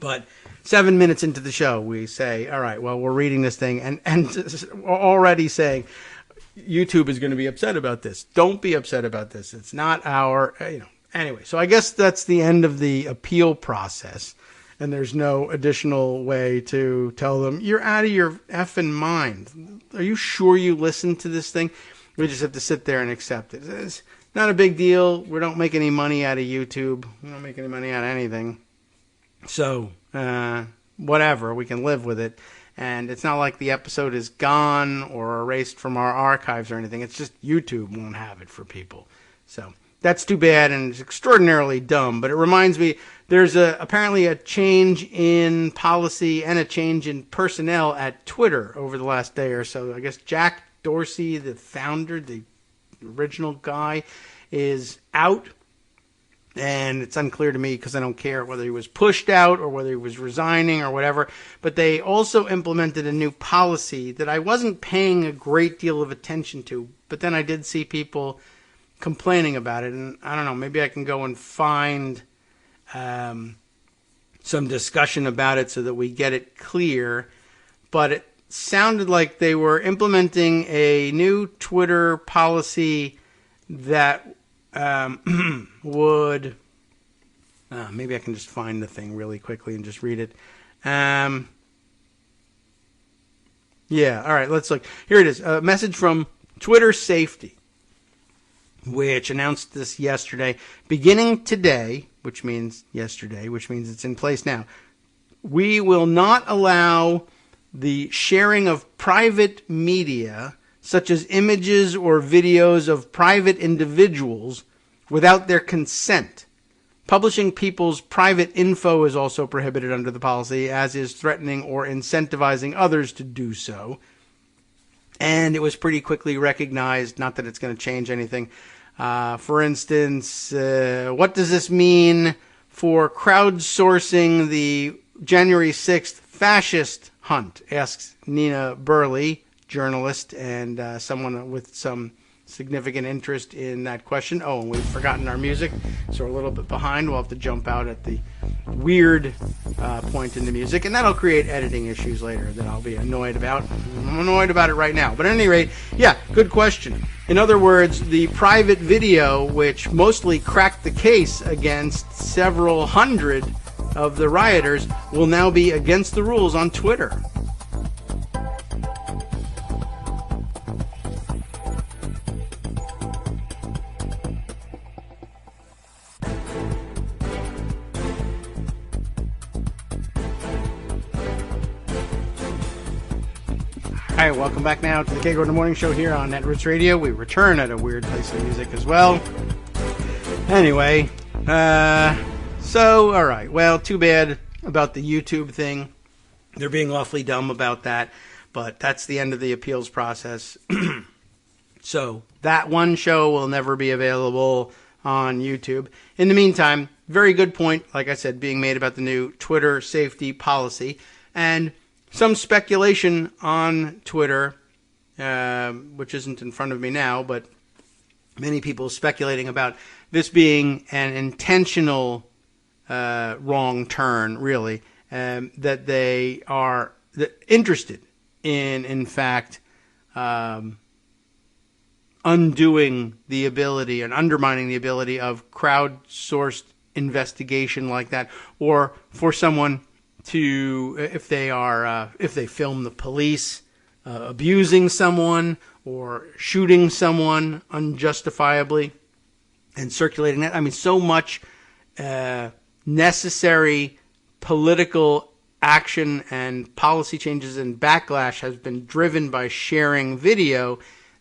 But 7 minutes into the show, we say, all right, well, we're reading this thing and already saying YouTube is going to be upset about this. Don't be upset about this. It's not our, Anyway, so I guess that's the end of the appeal process. and there's no additional way to tell them, you're out of your effing mind. Are you sure you listened to this thing? We just have to sit there and accept it. It's not a big deal. We don't make any money out of YouTube. We don't make any money out of anything. So, whatever. We can live with it. And it's not like the episode is gone or erased from our archives or anything. It's just YouTube won't have it for people. So that's too bad, and it's extraordinarily dumb. But it reminds me, there's apparently a change in policy and a change in personnel at Twitter over the last day or so. I guess Jack Dorsey, the founder, the original guy, is out. And it's unclear to me because I don't care whether he was pushed out or whether he was resigning or whatever. But they also implemented a new policy that I wasn't paying a great deal of attention to. But then I did see people complaining about it. And I don't know, maybe I can go and find some discussion about it so that we get it clear. But it sounded like they were implementing a new Twitter policy that would maybe I can just find the thing really quickly and just read it. Yeah, all right, let's look. Here it is. A message from Twitter Safety, which announced this yesterday. Beginning today, which means yesterday, which means it's in place now, we will not allow the sharing of private media such as images or videos of private individuals without their consent. Publishing people's private info is also prohibited under the policy, as is threatening or incentivizing others to do so. And it was pretty quickly recognized, not that it's going to change anything. For instance, what does this mean for crowdsourcing the January 6th fascist hunt? Asks Nina Burley, journalist and someone with some significant interest in that question. Oh, and we've forgotten our music, so we're a little bit behind. We'll have to jump out at the weird point in the music, and that'll create editing issues later that I'll be annoyed about. I'm annoyed about it right now. But at any rate, yeah, good question. In other words, the private video, which mostly cracked the case against several hundred of the rioters, will now be against the rules on Twitter. Hi, welcome back now to the Kagro in the Morning Show here on Netroots Radio. We return at a weird place in music as well. Anyway, so, all right. Well, too bad about the YouTube thing. They're being awfully dumb about that, but that's the end of the appeals process. So that one show will never be available on YouTube. In the meantime, very good point, like I said, being made about the new Twitter safety policy. And some speculation on Twitter, which isn't in front of me now, but many people speculating about this being an intentional wrong turn, really, that they are interested in fact, undoing the ability and undermining the ability of crowdsourced investigation like that, or for someone to, if they film the police abusing someone or shooting someone unjustifiably and circulating that. I mean, so much necessary political action and policy changes and backlash has been driven by sharing video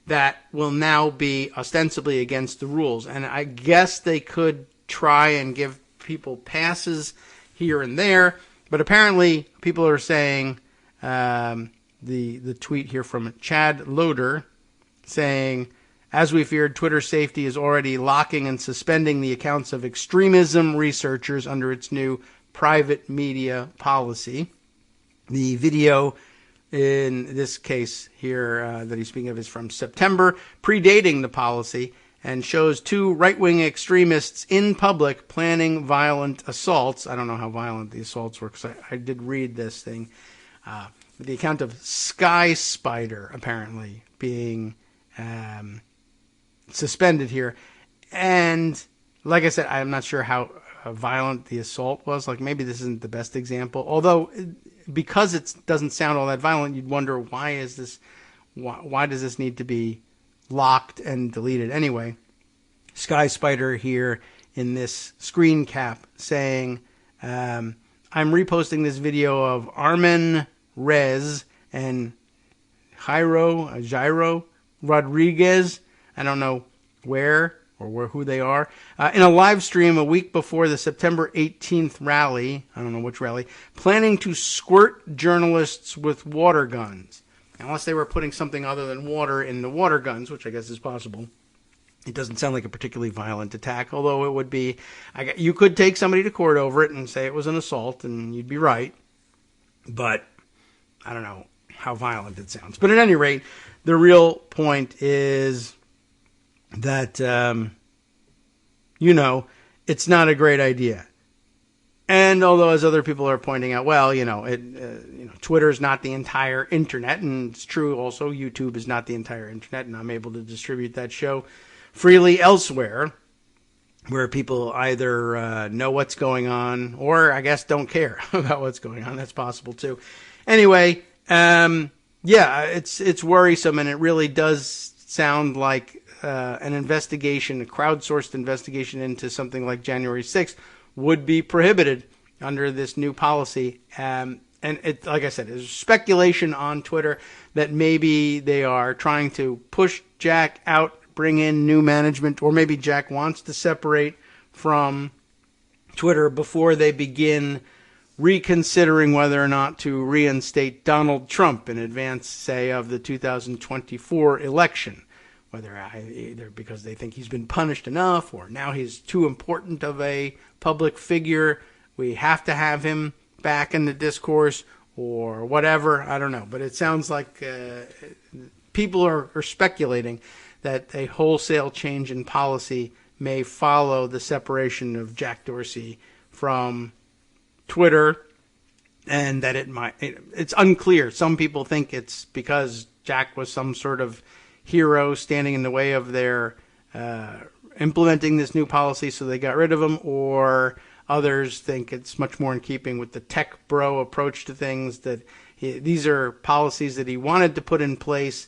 that will now be ostensibly against the rules. And I guess they could try and give people passes here and there. But apparently, people are saying, the tweet here from Chad Loader, saying, as we feared, Twitter safety is already locking and suspending the accounts of extremism researchers under its new private media policy. The video in this case here that he's speaking of is from September, predating the policy, and shows two right-wing extremists in public planning violent assaults. I don't know how violent the assaults were, because I did read this thing. The account of Sky Spider apparently being suspended here. And like I said, I'm not sure how violent the assault was. Like, maybe this isn't the best example. Although, because it doesn't sound all that violent, you'd wonder, why does this need to be locked and deleted anyway? Sky Spider here in this screen cap saying, I'm reposting this video of Armin Rez and Jairo Rodriguez. I don't know who they are, in a live stream a week before the September 18th rally, I don't know which rally, planning to squirt journalists with water guns. Unless they were putting something other than water in the water guns, which I guess is possible. It doesn't sound like a particularly violent attack, although it would be. You could take somebody to court over it and say it was an assault, and you'd be right. But I don't know how violent it sounds. But at any rate, the real point is that, it's not a great idea. And although, as other people are pointing out, well, Twitter is not the entire internet, and it's true also, YouTube is not the entire internet, and I'm able to distribute that show freely elsewhere, where people either know what's going on or, I guess, don't care about what's going on. That's possible too. Anyway, it's worrisome, and it really does sound like an investigation, a crowdsourced investigation into something like January 6th would be prohibited under this new policy. And it, like I said, there's speculation on Twitter that maybe they are trying to push Jack out, bring in new management, or maybe Jack wants to separate from Twitter before they begin reconsidering whether or not to reinstate Donald Trump in advance, say, of the 2024 election. Whether either because they think he's been punished enough, or now he's too important of a public figure, we have to have him back in the discourse, or whatever. I don't know. But it sounds like people are speculating that a wholesale change in policy may follow the separation of Jack Dorsey from Twitter, and that it's unclear. Some people think it's because Jack was some sort of hero standing in the way of their implementing this new policy, so they got rid of him, or others think it's much more in keeping with the tech bro approach to things, that these are policies that he wanted to put in place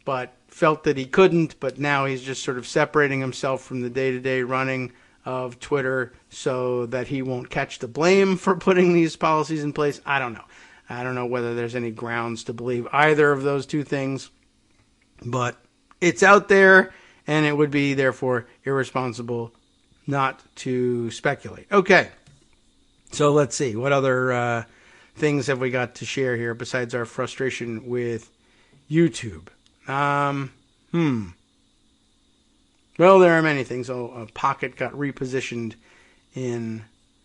but felt that he couldn't, but now he's just sort of separating himself from the day-to-day running of Twitter so that he won't catch the blame for putting these policies in place. I don't know. I don't know whether there's any grounds to believe either of those two things. But it's out there, and it would be, therefore, irresponsible not to speculate. Okay, so let's see. What other things have we got to share here besides our frustration with YouTube? Well, there are many things. A pocket got repositioned in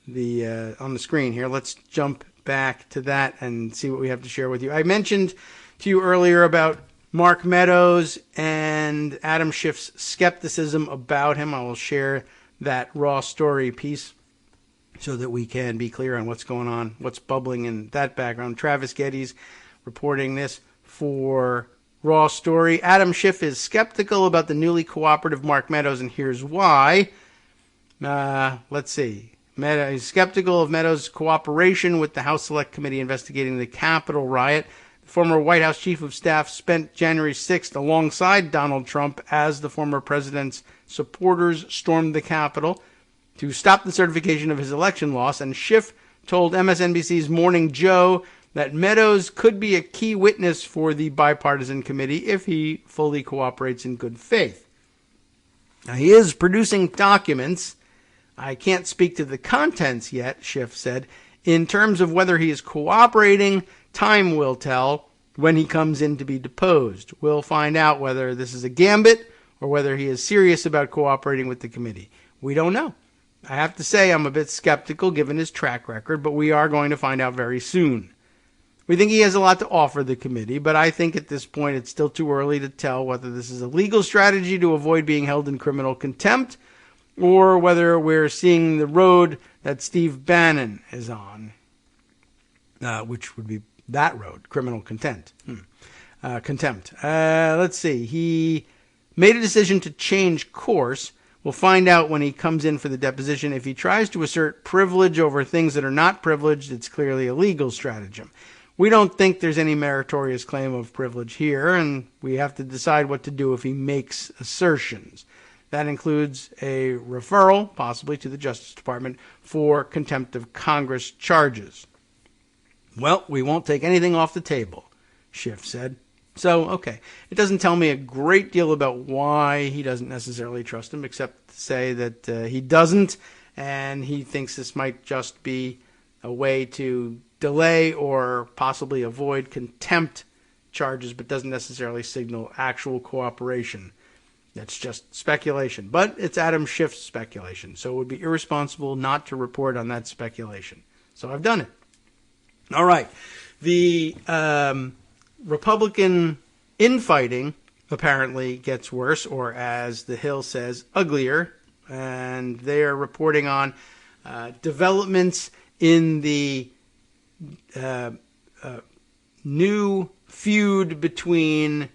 the on the screen here. Let's jump back to that and see what we have to share with you. I mentioned to you earlier about Mark Meadows and Adam Schiff's skepticism about him. I will share that raw story piece so that we can be clear on what's going on, what's bubbling in that background. Travis Getty's reporting this for Raw Story. Adam Schiff is skeptical about the newly cooperative Mark Meadows, and here's why. Let's see. He's skeptical of Meadows' cooperation with the House Select Committee investigating the Capitol riot. The former White House Chief of Staff spent January 6th alongside Donald Trump as the former president's supporters stormed the Capitol to stop the certification of his election loss, and Schiff told MSNBC's Morning Joe that Meadows could be a key witness for the bipartisan committee if he fully cooperates in good faith. Now, he is producing documents. I can't speak to the contents yet, Schiff said. In terms of whether he is cooperating, time will tell when he comes in to be deposed. We'll find out whether this is a gambit or whether he is serious about cooperating with the committee. We don't know. I have to say I'm a bit skeptical given his track record, but we are going to find out very soon. We think he has a lot to offer the committee, but I think at this point it's still too early to tell whether this is a legal strategy to avoid being held in criminal contempt or whether we're seeing the road that Steve Bannon is on, which would be that road, criminal contempt. Let's see. He made a decision to change course. We'll find out when he comes in for the deposition. If he tries to assert privilege over things that are not privileged, it's clearly a legal stratagem. We don't think there's any meritorious claim of privilege here, and we have to decide what to do if he makes assertions. That includes a referral, possibly to the Justice Department, for contempt of Congress charges. Well, we won't take anything off the table, Schiff said. So, okay. It doesn't tell me a great deal about why he doesn't necessarily trust him, except to say that he doesn't, and he thinks this might just be a way to delay or possibly avoid contempt charges, but doesn't necessarily signal actual cooperation. That's just speculation. But it's Adam Schiff's speculation, so it would be irresponsible not to report on that speculation. So I've done it. All right. The Republican infighting apparently gets worse, or as the Hill says, uglier. And they are reporting on developments in the new feud between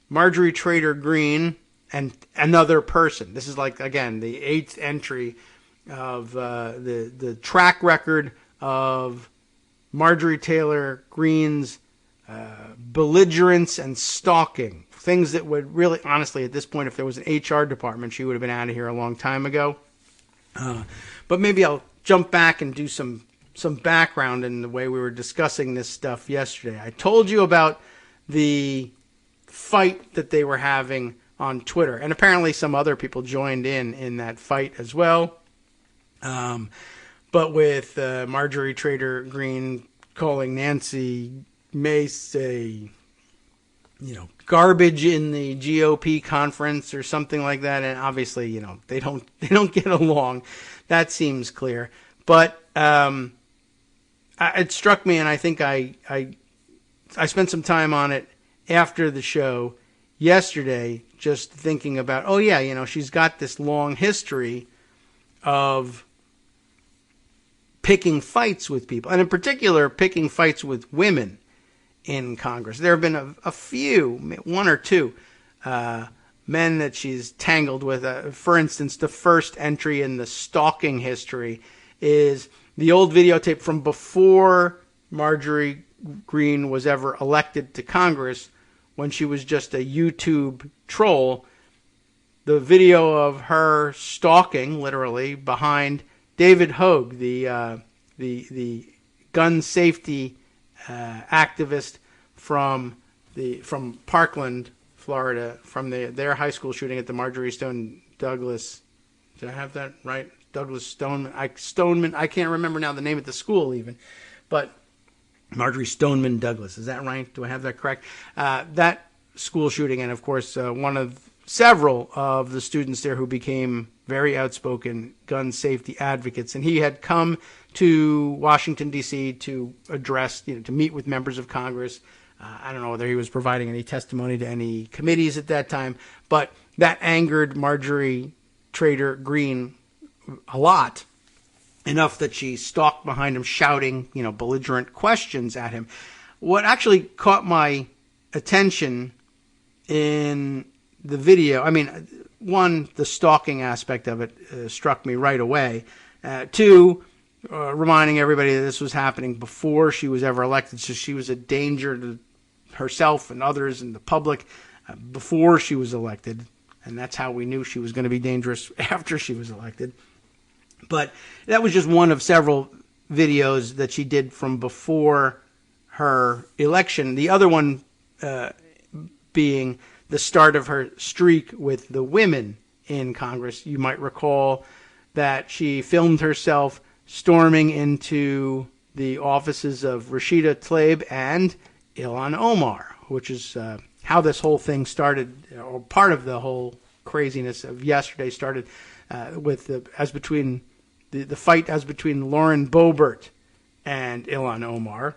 Marjorie Taylor Greene and another person. This is like, again, the 8th entry of the track record of Marjorie Taylor Greene's belligerence and stalking. Things that would really, honestly, at this point, if there was an HR department, she would have been out of here a long time ago. But maybe I'll jump back and do some background in the way we were discussing this stuff yesterday. I told you about the fight that they were having on Twitter, and apparently some other people joined in that fight as well. But with Marjorie Taylor Greene calling Nancy Mace a, garbage in the GOP conference or something like that, and obviously, they don't get along. That seems clear. But it struck me, and I think I spent some time on it after the show yesterday, just thinking about, she's got this long history of picking fights with people, and in particular, picking fights with women in Congress. There have been a few, one or two, men that she's tangled with. For instance, the first entry in the stalking history is the old videotape from before Marjorie Greene was ever elected to Congress, when she was just a YouTube troll. The video of her stalking, literally, behind David Hogue, the gun safety activist from Parkland, Florida, from their high school shooting at the Marjorie Stone Douglas. Did I have that right? Douglas Stoneman. I can't remember now the name of the school even, but Marjorie Stoneman Douglas. Is that right? Do I have that correct? That school shooting, and of course, one of several of the students there who became very outspoken gun safety advocates. And he had come to Washington, D.C. to address, to meet with members of Congress. I don't know whether he was providing any testimony to any committees at that time, but that angered Marjorie Taylor Greene a lot, enough that she stalked behind him shouting, belligerent questions at him. What actually caught my attention in the video, one, the stalking aspect of it struck me right away. Two, reminding everybody that this was happening before she was ever elected, so she was a danger to herself and others and the public before she was elected, and that's how we knew she was going to be dangerous after she was elected. But that was just one of several videos that she did from before her election. The other one being the start of her streak with the women in Congress. You might recall that she filmed herself storming into the offices of Rashida Tlaib and Ilhan Omar, which is how this whole thing started, or part of the whole craziness of yesterday started with the fight as between Lauren Boebert and Ilhan Omar.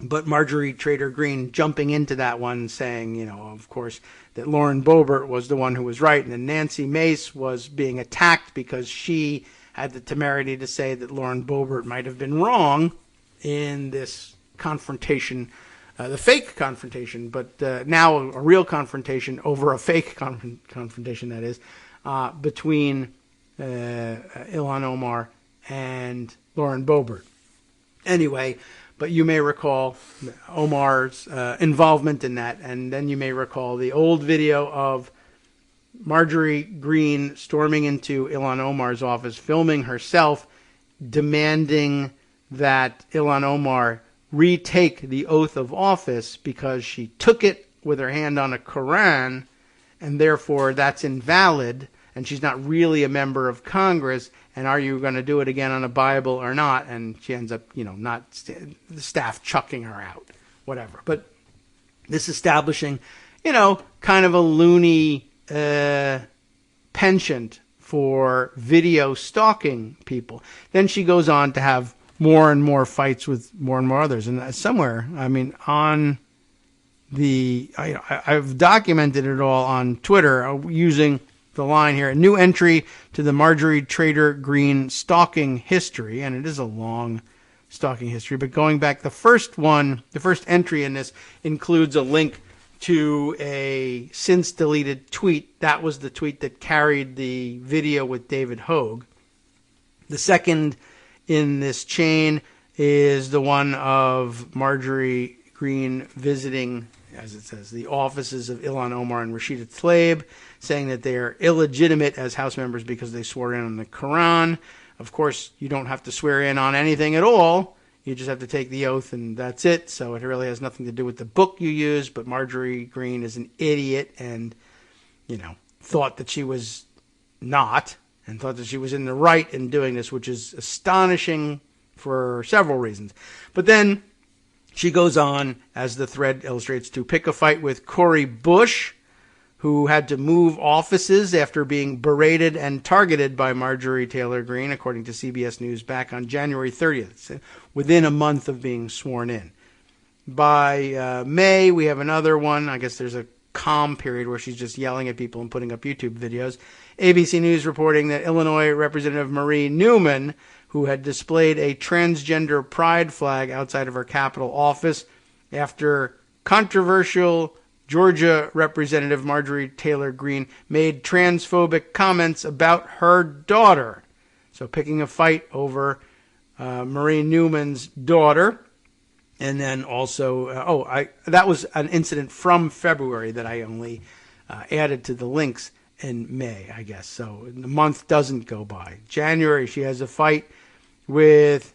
But Marjorie Taylor Greene jumping into that one, saying, of course, that Lauren Boebert was the one who was right, and then Nancy Mace was being attacked because she had the temerity to say that Lauren Boebert might have been wrong in this confrontation, the fake confrontation, but now a real confrontation over a fake confrontation, that is, between Ilhan Omar and Lauren Boebert. Anyway, but you may recall Omar's involvement in that, and then you may recall the old video of Marjorie Greene storming into Ilhan Omar's office, filming herself, demanding that Ilhan Omar retake the oath of office because she took it with her hand on a Quran, and therefore that's invalid, and she's not really a member of Congress, and are you going to do it again on a Bible or not? And she ends up, the staff chucking her out, whatever. But this establishing, kind of a loony penchant for video stalking people. Then she goes on to have more and more fights with more and more others. And somewhere, on I've documented it all on Twitter using the line here, a new entry to the Marjorie Taylor Greene stalking history. And it is a long stalking history, but going back, the first entry in this includes a link to a since deleted tweet. That was the tweet that carried the video with David Hogue. The second in this chain is the one of Marjorie Greene visiting, as it says, the offices of Ilhan Omar and Rashida Tlaib, saying that they are illegitimate as House members because they swore in on the Quran. Of course, you don't have to swear in on anything at all. You just have to take the oath, and that's it. So it really has nothing to do with the book you use. But Marjorie Greene is an idiot and, thought that she was not, and thought that she was in the right in doing this, which is astonishing for several reasons. But then she goes on, as the thread illustrates, to pick a fight with Cori Bush, who had to move offices after being berated and targeted by Marjorie Taylor Greene, according to CBS News, back on January 30th, within a month of being sworn in. By May, we have another one. I guess there's a calm period where she's just yelling at people and putting up YouTube videos. ABC News reporting that Illinois Representative Marie Newman, who had displayed a transgender pride flag outside of her Capitol office after controversial Georgia Representative Marjorie Taylor Greene made transphobic comments about her daughter. So picking a fight over Marie Newman's daughter. And then also, that was an incident from February that I only added to the links in May, I guess. So the month doesn't go by. January, she has a fight with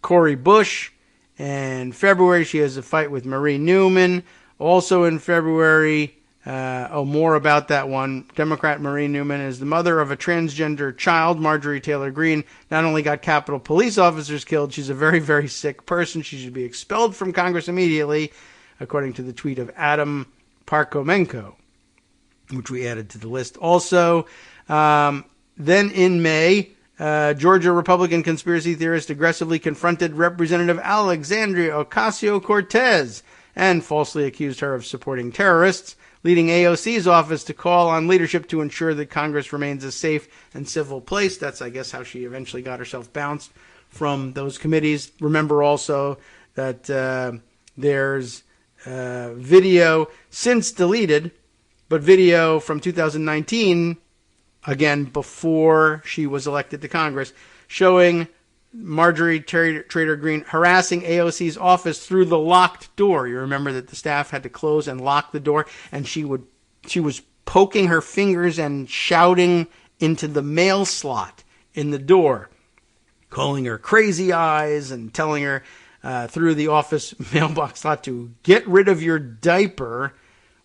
Cori Bush. And February, she has a fight with Marie Newman. Also in February, more about that one. Democrat Marie Newman is the mother of a transgender child. Marjorie Taylor Greene not only got Capitol police officers killed, she's a very, very sick person. She should be expelled from Congress immediately, according to the tweet of Adam Parkomenko, which we added to the list. Also, then in May, Georgia Republican conspiracy theorist aggressively confronted Representative Alexandria Ocasio-Cortez and falsely accused her of supporting terrorists, leading AOC's office to call on leadership to ensure that Congress remains a safe and civil place. That's, I guess, how she eventually got herself bounced from those committees. Remember also that there's video since deleted, but video from 2019, again, before she was elected to Congress, showing Marjorie Taylor Greene harassing AOC's office through the locked door. You remember that the staff had to close and lock the door, and she was poking her fingers and shouting into the mail slot in the door, calling her crazy eyes and telling her through the office mailbox slot to get rid of your diaper,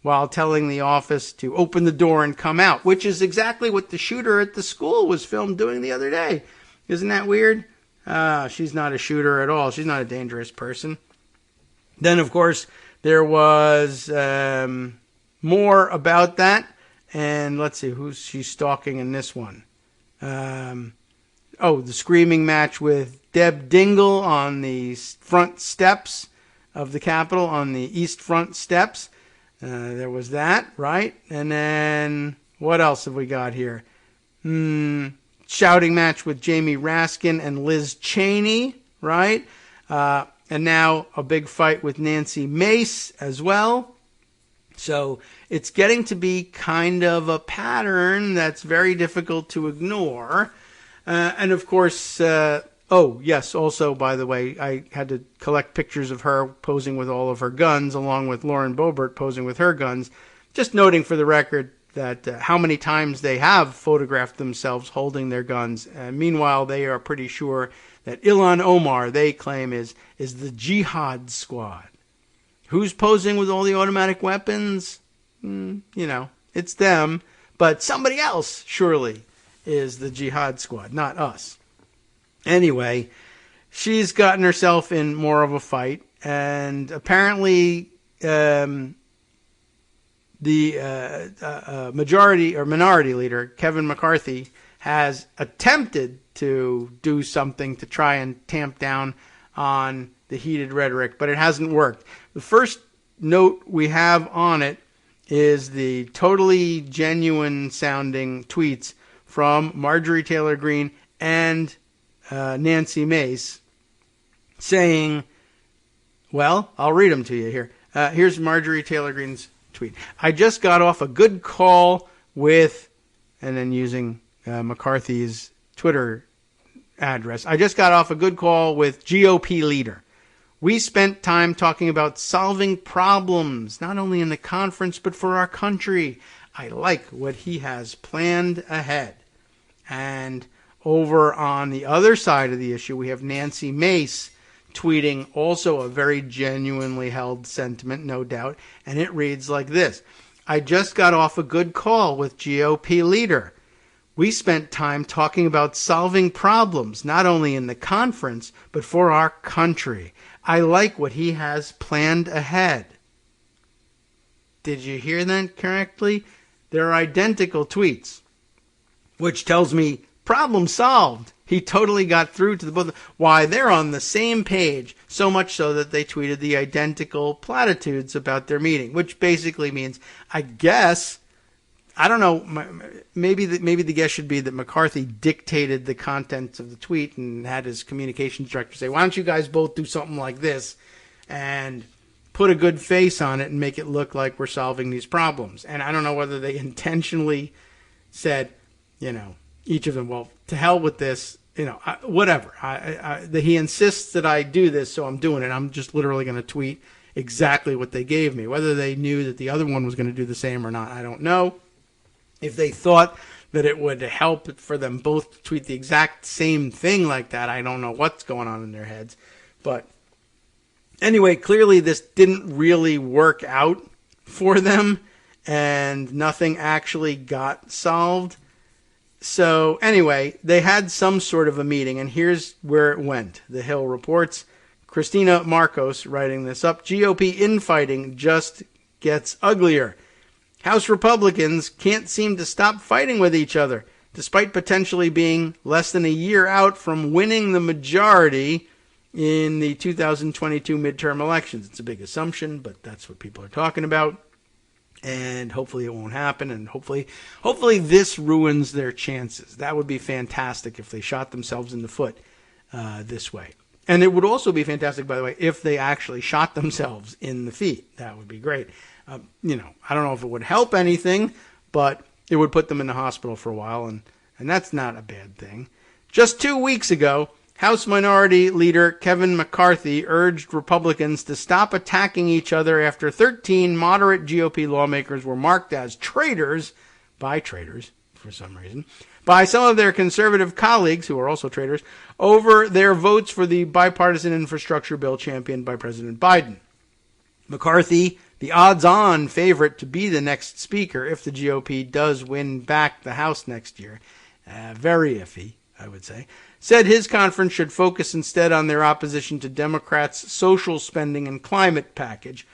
while telling the office to open the door and come out, which is exactly what the shooter at the school was filmed doing the other day. Isn't that weird? She's not a shooter at all. She's not a dangerous person. Then, of course, there was more about that. And let's see, who's she stalking in this one? The screaming match with Deb Dingell on the front steps of the Capitol, on the east front steps. There was that, right? And then what else have we got here? Shouting match with Jamie Raskin and Liz Cheney, right? And now a big fight with Nancy Mace as well. So it's getting to be kind of a pattern that's very difficult to ignore. And of course, oh, yes, also, by the way, I had to collect pictures of her posing with all of her guns, along with Lauren Boebert posing with her guns. Just noting for the record that how many times they have photographed themselves holding their guns. Meanwhile, they are pretty sure that Ilhan Omar, they claim, is the jihad squad. Who's posing with all the automatic weapons? It's them. But somebody else, surely, is the jihad squad, not us. Anyway, she's gotten herself in more of a fight. And apparently the majority or minority leader, Kevin McCarthy, has attempted to do something to try and tamp down on the heated rhetoric, but it hasn't worked. The first note we have on it is the totally genuine sounding tweets from Marjorie Taylor Greene and Nancy Mace saying, well, I'll read them to you here. Here's Marjorie Taylor Greene's tweet. I just got off a good call with, and then using McCarthy's Twitter address, I just got off a good call with GOP leader. We spent time talking about solving problems, not only in the conference, but for our country. I like what he has planned ahead. And over on the other side of the issue, we have Nancy Mace tweeting also a very genuinely held sentiment, no doubt. And it reads like this. I just got off a good call with GOP leader. We spent time talking about solving problems, not only in the conference, but for our country. I like what he has planned ahead. Did you hear that correctly? They're identical tweets, which tells me problem solved. He totally got through to the both. Why, they're on the same page, so much so that they tweeted the identical platitudes about their meeting, which basically means, I guess, I don't know, maybe the guess should be that McCarthy dictated the contents of the tweet and had his communications director say, why don't you guys both do something like this and put a good face on it and make it look like we're solving these problems. And I don't know whether they intentionally said, each of them, well, to hell with this, whatever. He insists that I do this, so I'm doing it. I'm just literally going to tweet exactly what they gave me. Whether they knew that the other one was going to do the same or not, I don't know. If they thought that it would help for them both to tweet the exact same thing like that, I don't know what's going on in their heads. But anyway, clearly this didn't really work out for them, and nothing actually got solved. So anyway, they had some sort of a meeting, and here's where it went. The Hill reports, Christina Marcos writing this up, GOP infighting just gets uglier. House Republicans can't seem to stop fighting with each other, despite potentially being less than a year out from winning the majority in the 2022 midterm elections. It's a big assumption, but that's what people are talking about. And hopefully it won't happen, and hopefully this ruins their chances. That would be fantastic if they shot themselves in the foot this way. And it would also be fantastic, by the way, if they actually shot themselves in the feet. That would be great. I don't know if it would help anything, but it would put them in the hospital for a while, and that's not a bad thing. Just 2 weeks ago, House Minority Leader Kevin McCarthy urged Republicans to stop attacking each other after 13 moderate GOP lawmakers were marked as traitors, by traitors for some reason, by some of their conservative colleagues, who are also traitors, over their votes for the bipartisan infrastructure bill championed by President Biden. McCarthy, the odds-on favorite to be the next speaker if the GOP does win back the House next year, very iffy, I would say, said his conference should focus instead on their opposition to Democrats' social spending and climate package.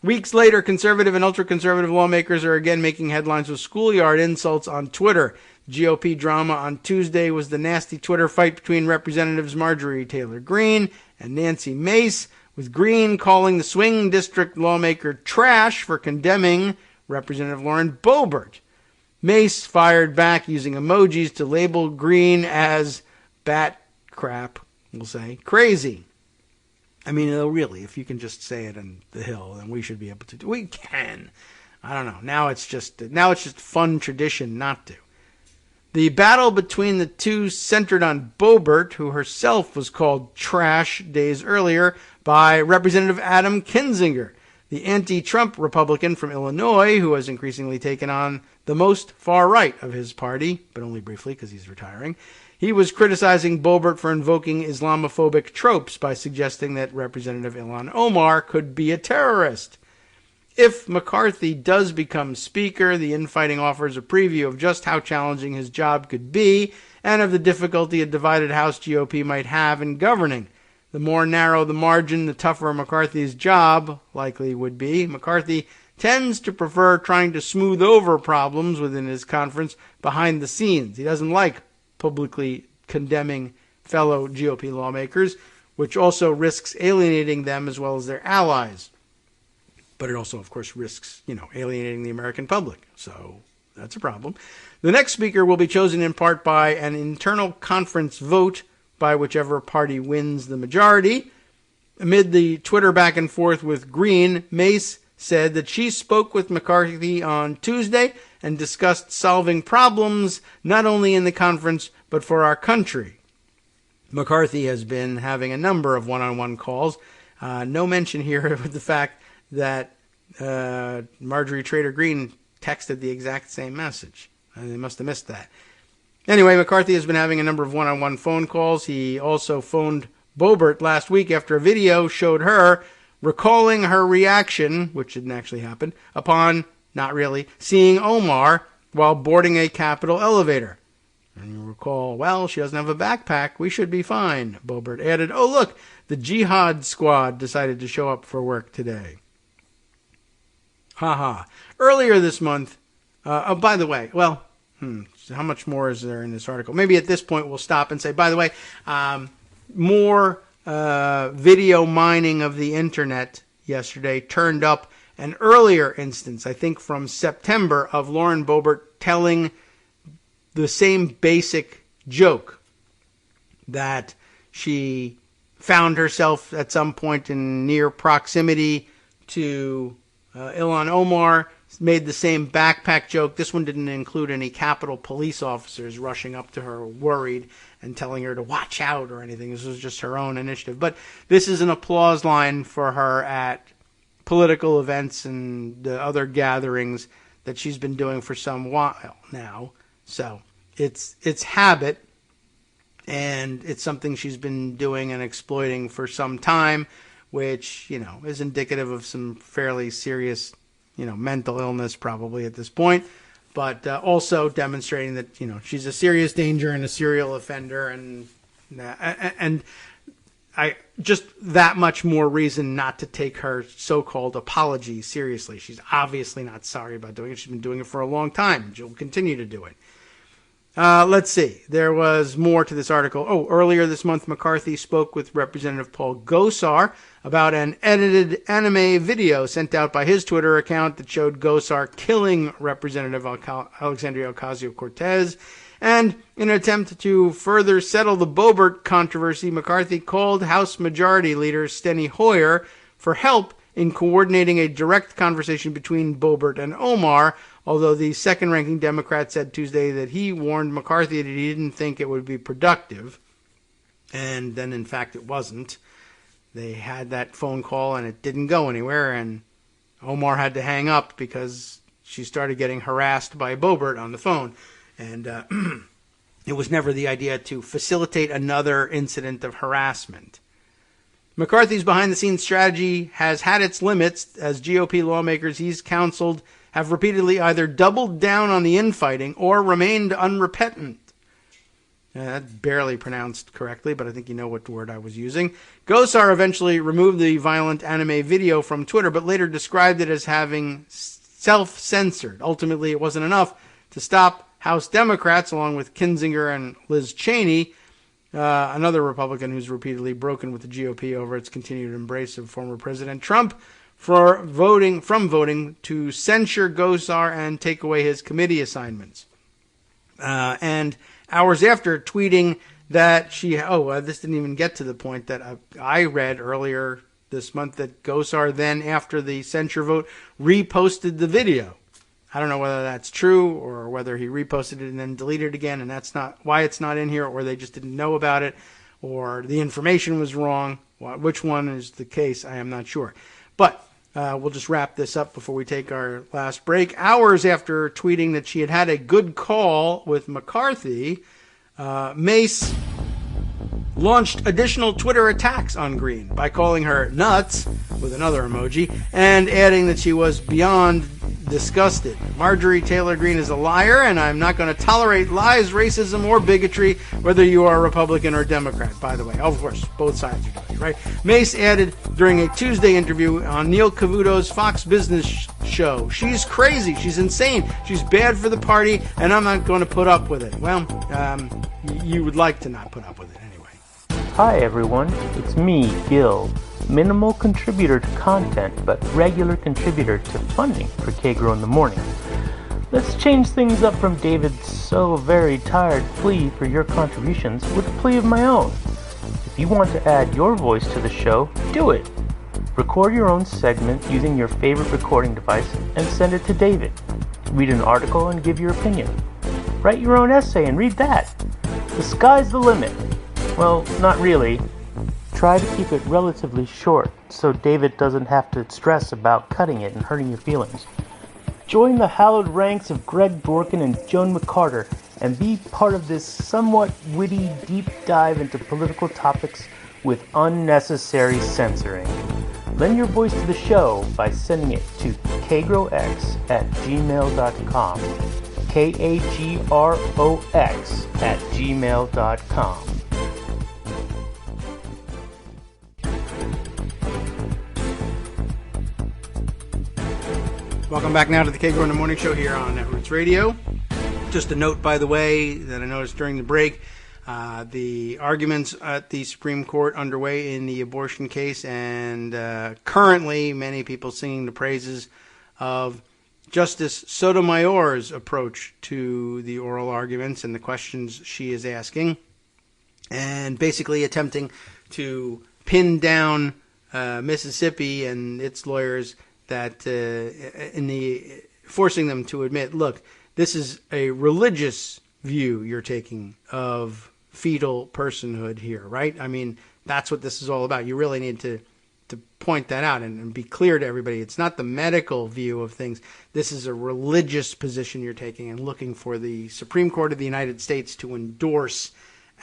Weeks later, conservative and ultra-conservative lawmakers are again making headlines with schoolyard insults on Twitter. GOP drama on Tuesday was the nasty Twitter fight between Representatives Marjorie Taylor Greene and Nancy Mace, with Greene calling the swing district lawmaker trash for condemning Representative Lauren Boebert. Mace fired back using emojis to label Greene as bat crap, we'll say, crazy. I mean, really, if you can just say it on the Hill, then we should be able to do. We can. I don't know. Now it's just fun tradition not to. The battle between the two centered on Boebert, who herself was called trash days earlier by Representative Adam Kinzinger, the anti-Trump Republican from Illinois, who has increasingly taken on the most far right of his party, but only briefly because he's retiring. He was criticizing Boebert for invoking Islamophobic tropes by suggesting that Representative Ilhan Omar could be a terrorist. If McCarthy does become Speaker, the infighting offers a preview of just how challenging his job could be and of the difficulty a divided House GOP might have in governing. The more narrow the margin, the tougher McCarthy's job likely would be. McCarthy tends to prefer trying to smooth over problems within his conference behind the scenes. He doesn't like publicly condemning fellow GOP lawmakers, which also risks alienating them as well as their allies. But it also, of course, risks, alienating the American public. So that's a problem. The next speaker will be chosen in part by an internal conference vote by whichever party wins the majority. Amid the Twitter back and forth with Green, Mace said that she spoke with McCarthy on Tuesday and discussed solving problems not only in the conference but for our country. McCarthy has been having a number of one-on-one calls. No mention here of the fact that Marjorie Taylor Greene texted the exact same message. They must have missed that. Anyway, McCarthy has been having a number of one-on-one phone calls. He also phoned Boebert last week after a video showed her recalling her reaction, which didn't actually happen, upon, not really, seeing Omar while boarding a Capitol elevator. And you recall, well, she doesn't have a backpack. We should be fine. Boebert added, oh, look, the Jihad squad decided to show up for work today. Earlier this month, by the way, how much more is there in this article? Maybe at this point we'll stop and say, by the way, more video mining of the internet yesterday turned up an earlier instance, I think from September, of Lauren Boebert telling the same basic joke that she found herself at some point in near proximity to Ilhan Omar, made the same backpack joke. This one didn't include any Capitol police officers rushing up to her worried and telling her to watch out or anything. This was just her own initiative. But this is an applause line for her at political events and the other gatherings that she's been doing for some while now. So it's habit, and it's something she's been doing and exploiting for some time, which, is indicative of some fairly serious, mental illness probably at this point, but also demonstrating that, she's a serious danger and a serial offender, and I just that much more reason not to take her so-called apology seriously. She's obviously not sorry about doing it. She's been doing it for a long time. She'll continue to do it. Let's see. There was more to this article. Earlier this month, McCarthy spoke with Representative Paul Gosar about an edited anime video sent out by his Twitter account that showed Gosar killing Representative Alexandria Ocasio-Cortez. And in an attempt to further settle the Boebert controversy, McCarthy called House Majority Leader Steny Hoyer for help in coordinating a direct conversation between Boebert and Omar, although the second-ranking Democrat said Tuesday that he warned McCarthy that he didn't think it would be productive. And then, in fact, it wasn't. They had that phone call, and it didn't go anywhere, and Omar had to hang up because she started getting harassed by Boebert on the phone. And it was never the idea to facilitate another incident of harassment. McCarthy's behind-the-scenes strategy has had its limits, as GOP lawmakers he's counseled have repeatedly either doubled down on the infighting or remained unrepentant. That's barely pronounced correctly, but I think you know what word I was using. Gosar eventually removed the violent anime video from Twitter, but later described it as having self-censored. Ultimately, it wasn't enough to stop House Democrats, along with Kinzinger and Liz Cheney, another Republican who's repeatedly broken with the GOP over its continued embrace of former President Trump, from voting to censure Gosar and take away his committee assignments. And hours after tweeting that this didn't even get to the point that I read earlier this month that Gosar then, after the censure vote, reposted the video. I don't know whether that's true or whether he reposted it and then deleted it again, and that's not why it's not in here, or they just didn't know about it, or the information was wrong. Which one is the case, I am not sure. But we'll just wrap this up before we take our last break. Hours after tweeting that she had had a good call with McCarthy, Mace launched additional Twitter attacks on Greene by calling her nuts, with another emoji, and adding that she was beyond disgusted. Marjorie Taylor Greene is a liar, and I'm not going to tolerate lies, racism, or bigotry, whether you are Republican or Democrat, by the way. Of course, both sides are doing it, right? Mace added during a Tuesday interview on Neil Cavuto's Fox Business show, she's crazy, she's insane, she's bad for the party, and I'm not going to put up with it. Well, you would like to not put up with it anyway. Hi everyone, it's me, Gil. Minimal contributor to content, but regular contributor to funding for Kagro in the morning. Let's change things up from David's so very tired plea for your contributions with a plea of my own. If you want to add your voice to the show, do it. Record your own segment using your favorite recording device and send it to David. Read an article and give your opinion. Write your own essay and read that. The sky's the limit. Well, not really. Try to keep it relatively short so David doesn't have to stress about cutting it and hurting your feelings. Join the hallowed ranks of Greg Dworkin and Joan McCarter and be part of this somewhat witty deep dive into political topics with unnecessary censoring. Lend your voice to the show by sending it to kagrox@gmail.com. KAGROX@gmail.com. Welcome back now to the Kagro in the Morning Show here on Netroots Radio. Just a note, by the way, that I noticed during the break, the arguments at the Supreme Court underway in the abortion case, and currently many people singing the praises of Justice Sotomayor's approach to the oral arguments and the questions she is asking, and basically attempting to pin down Mississippi and its lawyers that forcing them to admit, look, this is a religious view you're taking of fetal personhood here, right? I mean, that's what this is all about. You really need to point that out and be clear to everybody. It's not the medical view of things. This is a religious position you're taking and looking for the Supreme Court of the United States to endorse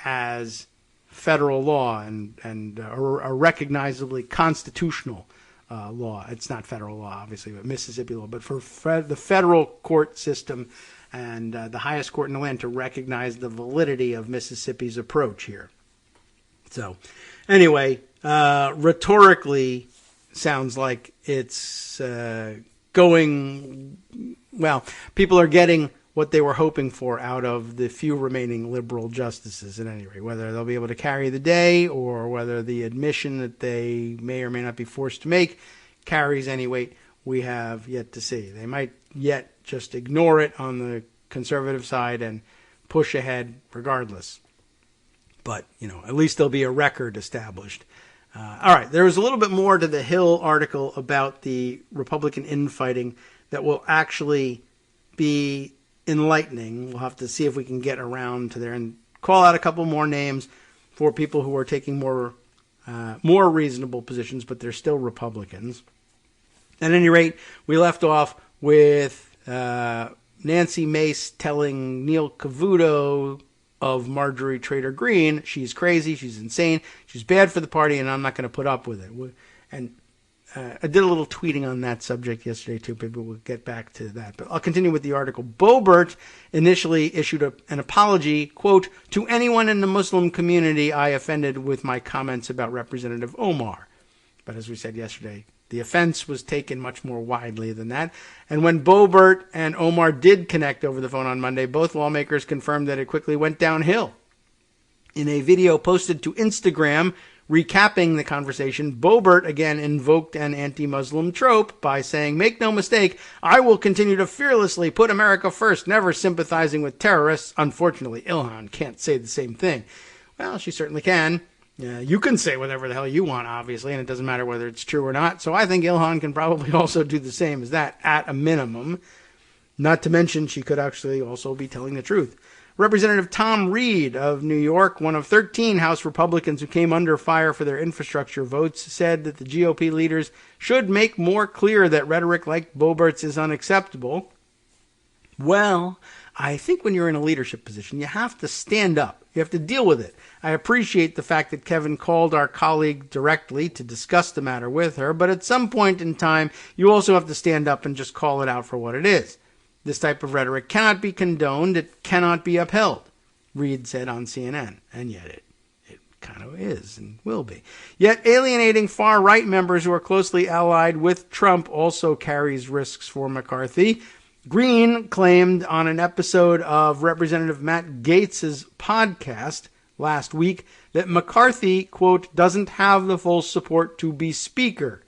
as federal law and a recognizably constitutional law. It's not federal law, obviously, but Mississippi law. But for the federal court system and the highest court in the land to recognize the validity of Mississippi's approach here. So, anyway, rhetorically, sounds like it's going well. People are getting what they were hoping for out of the few remaining liberal justices at any rate, whether they'll be able to carry the day or whether the admission that they may or may not be forced to make carries any weight, we have yet to see. They might yet just ignore it on the conservative side and push ahead regardless. But, at least there'll be a record established. All right, there was a little bit more to the Hill article about the Republican infighting that will actually be enlightening. We'll have to see if we can get around to there and call out a couple more names for people who are taking more reasonable positions, but they're still Republicans. At any rate, we left off with Nancy Mace telling Neil Cavuto of Marjorie Taylor Greene, she's crazy, she's insane, she's bad for the party, and I'm not going to put up with it. And I did a little tweeting on that subject yesterday, too. Maybe we'll get back to that. But I'll continue with the article. Boebert initially issued an apology, quote, to anyone in the Muslim community I offended with my comments about Representative Omar. But as we said yesterday, the offense was taken much more widely than that. And when Boebert and Omar did connect over the phone on Monday, both lawmakers confirmed that it quickly went downhill. In a video posted to Instagram, recapping the conversation, Boebert again invoked an anti-Muslim trope by saying, make no mistake, I will continue to fearlessly put America first, never sympathizing with terrorists. Unfortunately, Ilhan can't say the same thing. Well, she certainly can. You can say whatever the hell you want, obviously, and it doesn't matter whether it's true or not. So I think Ilhan can probably also do the same as that, at a minimum. Not to mention, she could actually also be telling the truth. Representative Tom Reed of New York, one of 13 House Republicans who came under fire for their infrastructure votes, said that the GOP leaders should make more clear that rhetoric like Boebert's is unacceptable. Well, I think when you're in a leadership position, you have to stand up. You have to deal with it. I appreciate the fact that Kevin called our colleague directly to discuss the matter with her, but at some point in time, you also have to stand up and just call it out for what it is. This type of rhetoric cannot be condoned. It cannot be upheld, Reed said on CNN. And yet it kind of is and will be. Yet alienating far-right members who are closely allied with Trump also carries risks for McCarthy. Green claimed on an episode of Representative Matt Gaetz's podcast last week that McCarthy, quote, doesn't have the full support to be speaker,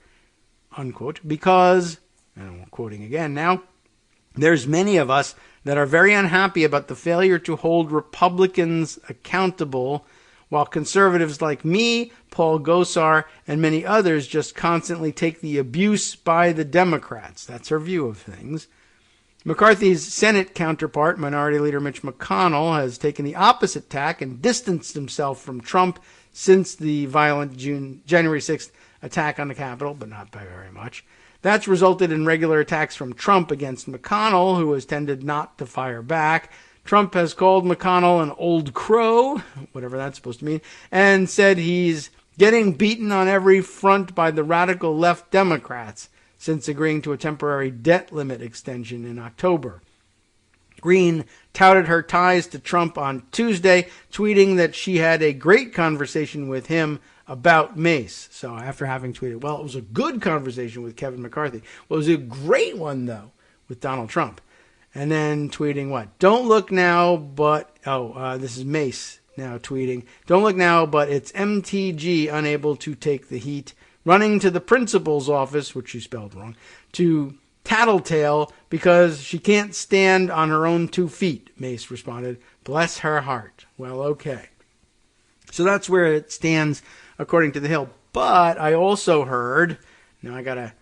unquote, because, and I'm quoting again now, there's many of us that are very unhappy about the failure to hold Republicans accountable, while conservatives like me, Paul Gosar, and many others just constantly take the abuse by the Democrats. That's her view of things. McCarthy's Senate counterpart, Minority Leader Mitch McConnell, has taken the opposite tack and distanced himself from Trump since the violent January 6th attack on the Capitol, but not by very much. That's resulted in regular attacks from Trump against McConnell, who has tended not to fire back. Trump has called McConnell an old crow, whatever that's supposed to mean, and said he's getting beaten on every front by the radical left Democrats since agreeing to a temporary debt limit extension in October. Green touted her ties to Trump on Tuesday, tweeting that she had a great conversation with him about Mace. So after having tweeted, well, it was a good conversation with Kevin McCarthy. Well, it was a great one, though, with Donald Trump. And then tweeting what? Don't look now, but... this is Mace now tweeting. Don't look now, but it's MTG unable to take the heat. Running to the principal's office, which she spelled wrong, to tattletale because she can't stand on her own 2 feet, Mace responded. Bless her heart. Well, okay. So that's where it stands according to The Hill. But I also heard, now I got to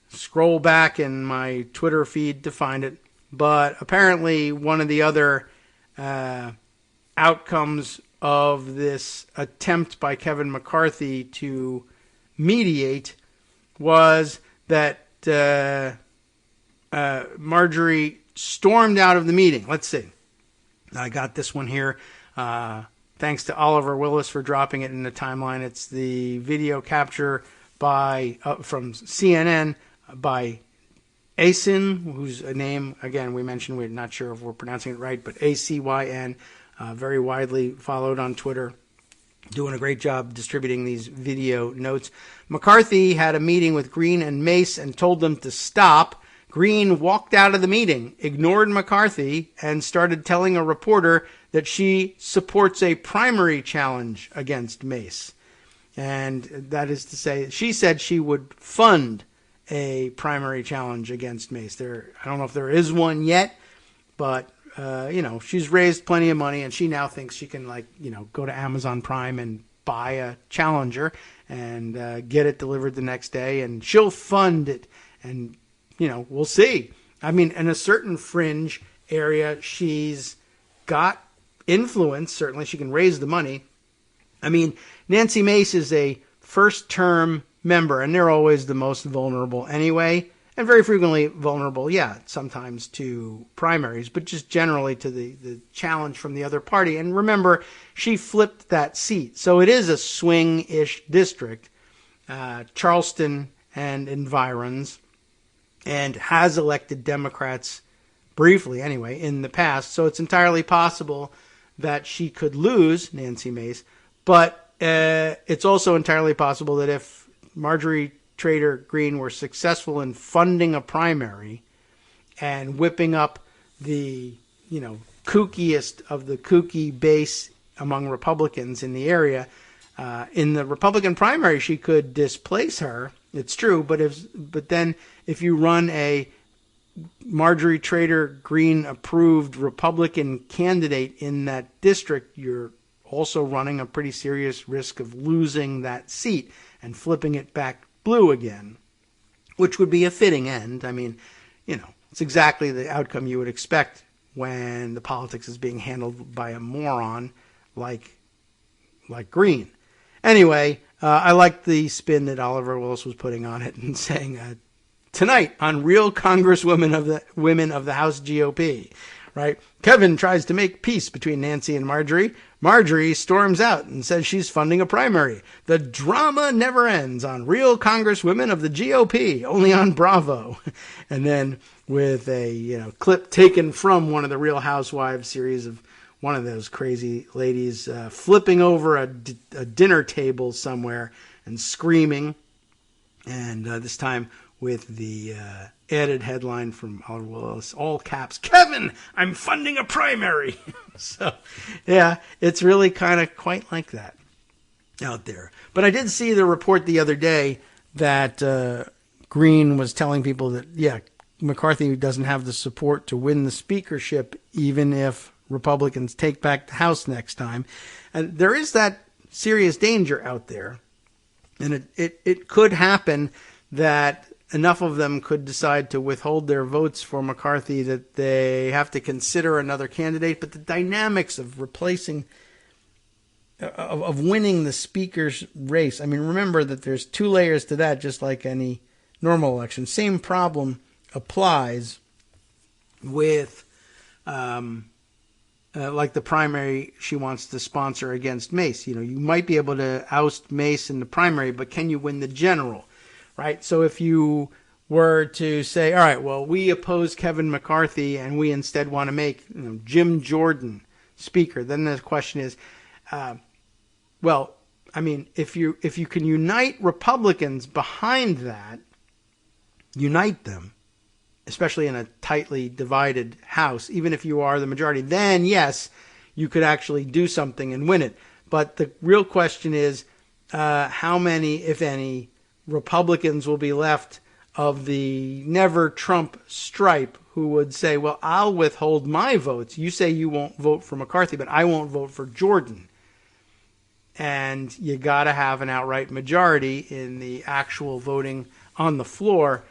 scroll back in my Twitter feed to find it, but apparently one of the other outcomes of this attempt by Kevin McCarthy to mediate was that Marjorie stormed out of the meeting. Let's see. I got this one here. Thanks to Oliver Willis for dropping it in the timeline. It's the video capture by from CNN by Acyn, whose name, again, we mentioned, we're not sure if we're pronouncing it right, but ACYN, very widely followed on Twitter, doing a great job distributing these video notes. McCarthy had a meeting with Green and Mace and told them to stop. Green walked out of the meeting, ignored McCarthy, and started telling a reporter that she supports a primary challenge against Mace. And that is to say, she said she would fund a primary challenge against Mace. I don't know if there is one yet, but, she's raised plenty of money, and she now thinks she can, go to Amazon Prime and buy a challenger and get it delivered the next day, and she'll fund it. And, we'll see. I mean, in a certain fringe area, she's got influence. Certainly, she can raise the money. I mean, Nancy Mace is a first-term member, and they're always the most vulnerable anyway, and very frequently vulnerable, sometimes to primaries, but just generally to the challenge from the other party. And remember, she flipped that seat. So it is a swing-ish district, Charleston and environs, and has elected Democrats briefly anyway in the past. So it's entirely possible that she could lose, Nancy Mace, but it's also entirely possible that if Marjorie Taylor Greene were successful in funding a primary and whipping up the, kookiest of the kooky base among Republicans in the area, in the Republican primary, she could displace her. It's true, but then if you run a Marjorie Taylor Greene approved Republican candidate in that district, you're also running a pretty serious risk of losing that seat and flipping it back blue again, which would be a fitting end. I mean, it's exactly the outcome you would expect when the politics is being handled by a moron like Green. Anyway, I liked the spin that Oliver Willis was putting on it and saying, tonight on Real Congresswomen of the Women of the House GOP, right? Kevin tries to make peace between Nancy and Marjorie. Marjorie storms out and says she's funding a primary. The drama never ends on Real Congresswomen of the GOP, only on Bravo. And then with a clip taken from one of the Real Housewives series of one of those crazy ladies flipping over a dinner table somewhere and screaming. And this time with the added headline from Oliver Willis, all caps, Kevin, I'm funding a primary. So, yeah, it's really kind of quite like that out there. But I did see the report the other day that Green was telling people that, McCarthy doesn't have the support to win the speakership, even if Republicans take back the House next time. And there is that serious danger out there. And it could happen that enough of them could decide to withhold their votes for McCarthy that they have to consider another candidate. But the dynamics of of winning the speaker's race, I mean, remember that there's two layers to that, just like any normal election. Same problem applies with like the primary she wants to sponsor against Mace. You might be able to oust Mace in the primary, but can you win the general? Right? So if you were to say, all right, well, we oppose Kevin McCarthy and we instead want to make Jim Jordan speaker, then the question is, if you can unite Republicans behind that, unite them, especially in a tightly divided House, even if you are the majority, then yes, you could actually do something and win it. But the real question is, how many, if any, Republicans will be left of the never Trump stripe who would say, well, I'll withhold my votes. You say you won't vote for McCarthy, but I won't vote for Jordan. And you got to have an outright majority in the actual voting on the floor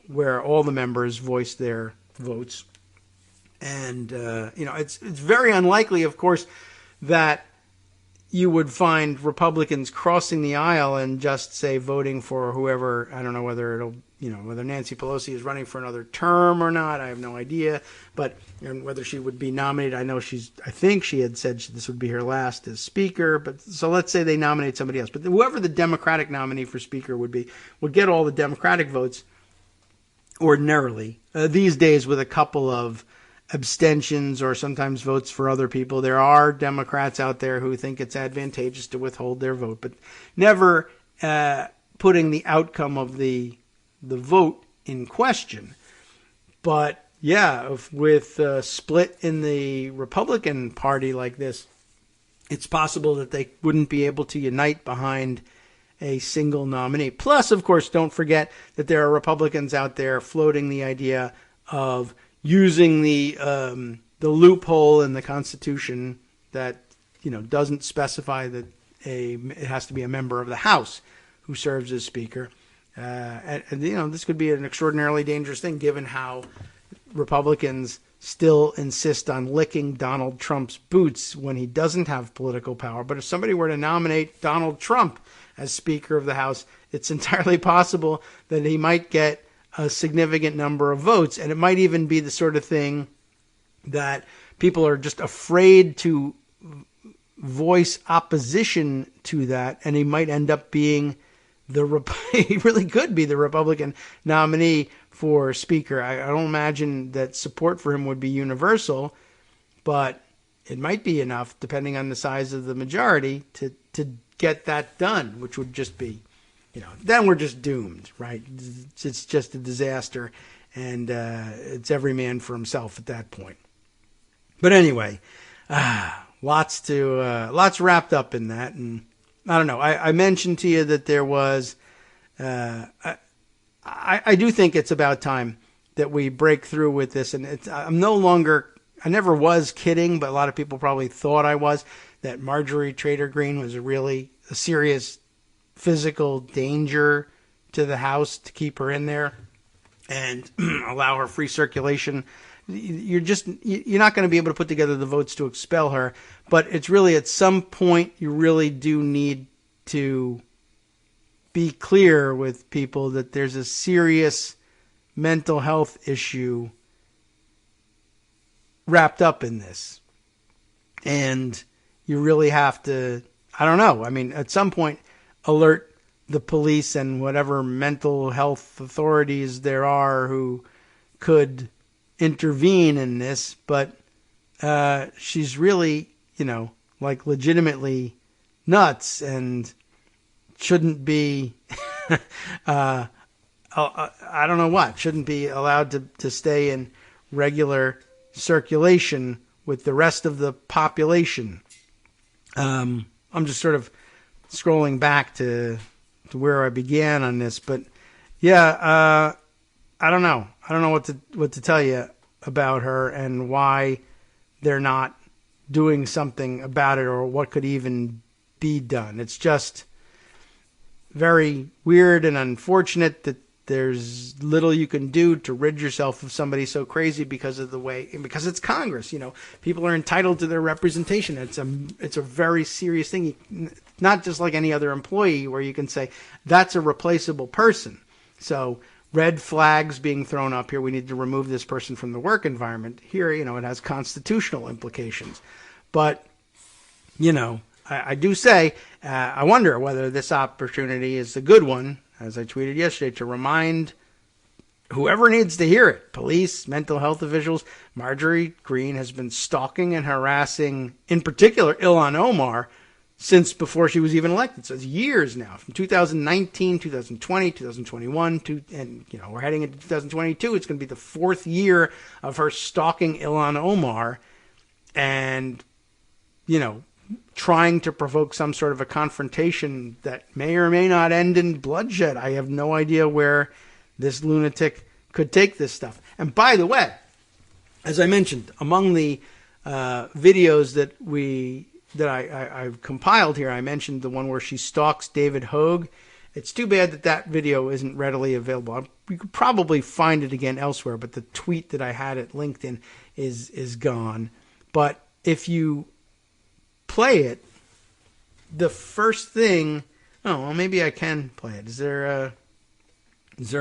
where all the members voice their votes. And, it's very unlikely, of course, that you would find Republicans crossing the aisle and just say voting for whoever. I don't know whether whether Nancy Pelosi is running for another term or not. I have no idea. But whether she would be nominated, I think she had said this would be her last as speaker. But so let's say they nominate somebody else. But whoever the Democratic nominee for speaker would get all the Democratic votes ordinarily. These days, with a couple of abstentions or sometimes votes for other people, there are Democrats out there who think it's advantageous to withhold their vote, but never putting the outcome of the vote in question. But yeah, with a split in the Republican Party like this, it's possible that they wouldn't be able to unite behind a single nominee. Plus, of course, don't forget that there are Republicans out there floating the idea of using the loophole in the Constitution that doesn't specify that it has to be a member of the House who serves as Speaker, and this could be an extraordinarily dangerous thing given how Republicans still insist on licking Donald Trump's boots when he doesn't have political power. But if somebody were to nominate Donald Trump as Speaker of the House, it's entirely possible that he might get a significant number of votes, and it might even be the sort of thing that people are just afraid to voice opposition to that, and he might end up being he really could be the Republican nominee for Speaker. I don't imagine that support for him would be universal, but it might be enough, depending on the size of the majority, to get that done, which would just be, then we're just doomed, right? It's just a disaster, and it's every man for himself at that point. But anyway, lots wrapped up in that, and I don't know. I mentioned to you that there was, I do think it's about time that we break through with this, and I'm no longer I never was kidding, but a lot of people probably thought I was, that Marjorie Taylor Greene was really a serious physical danger to the House to keep her in there and allow her free circulation. You're not going to be able to put together the votes to expel her, but it's really at some point you really do need to be clear with people that there's a serious mental health issue wrapped up in this. And you really have to, I don't know, I mean, at some point alert the police and whatever mental health authorities there are who could intervene in this, but she's really, like legitimately nuts and shouldn't be, I don't know what, shouldn't be allowed to stay in regular circulation with the rest of the population. I'm just sort of scrolling back to where I began on this, but yeah, I don't know. I don't know what to tell you about her and why they're not doing something about it or what could even be done. It's just very weird and unfortunate that there's little you can do to rid yourself of somebody so crazy because it's Congress. People are entitled to their representation. It's a very serious thing. Not just like any other employee where you can say that's a replaceable person. So red flags being thrown up here. We need to remove this person from the work environment. Here, it has constitutional implications. But, I do say, I wonder whether this opportunity is a good one, as I tweeted yesterday, to remind whoever needs to hear it, police, mental health officials, Marjorie Greene has been stalking and harassing, in particular, Ilhan Omar, since before she was even elected. So it's years now, from 2019, 2020, 2021, and we're heading into 2022. It's going to be the fourth year of her stalking Ilhan Omar and, trying to provoke some sort of a confrontation that may or may not end in bloodshed. I have no idea where this lunatic could take this stuff. And by the way, as I mentioned, among the videos that I've compiled here, I mentioned the one where she stalks David Hogue. It's too bad that video isn't readily available. You could probably find it again elsewhere, but the tweet that I had at LinkedIn is gone. But if you play it, the first thing, maybe I can play it. Is there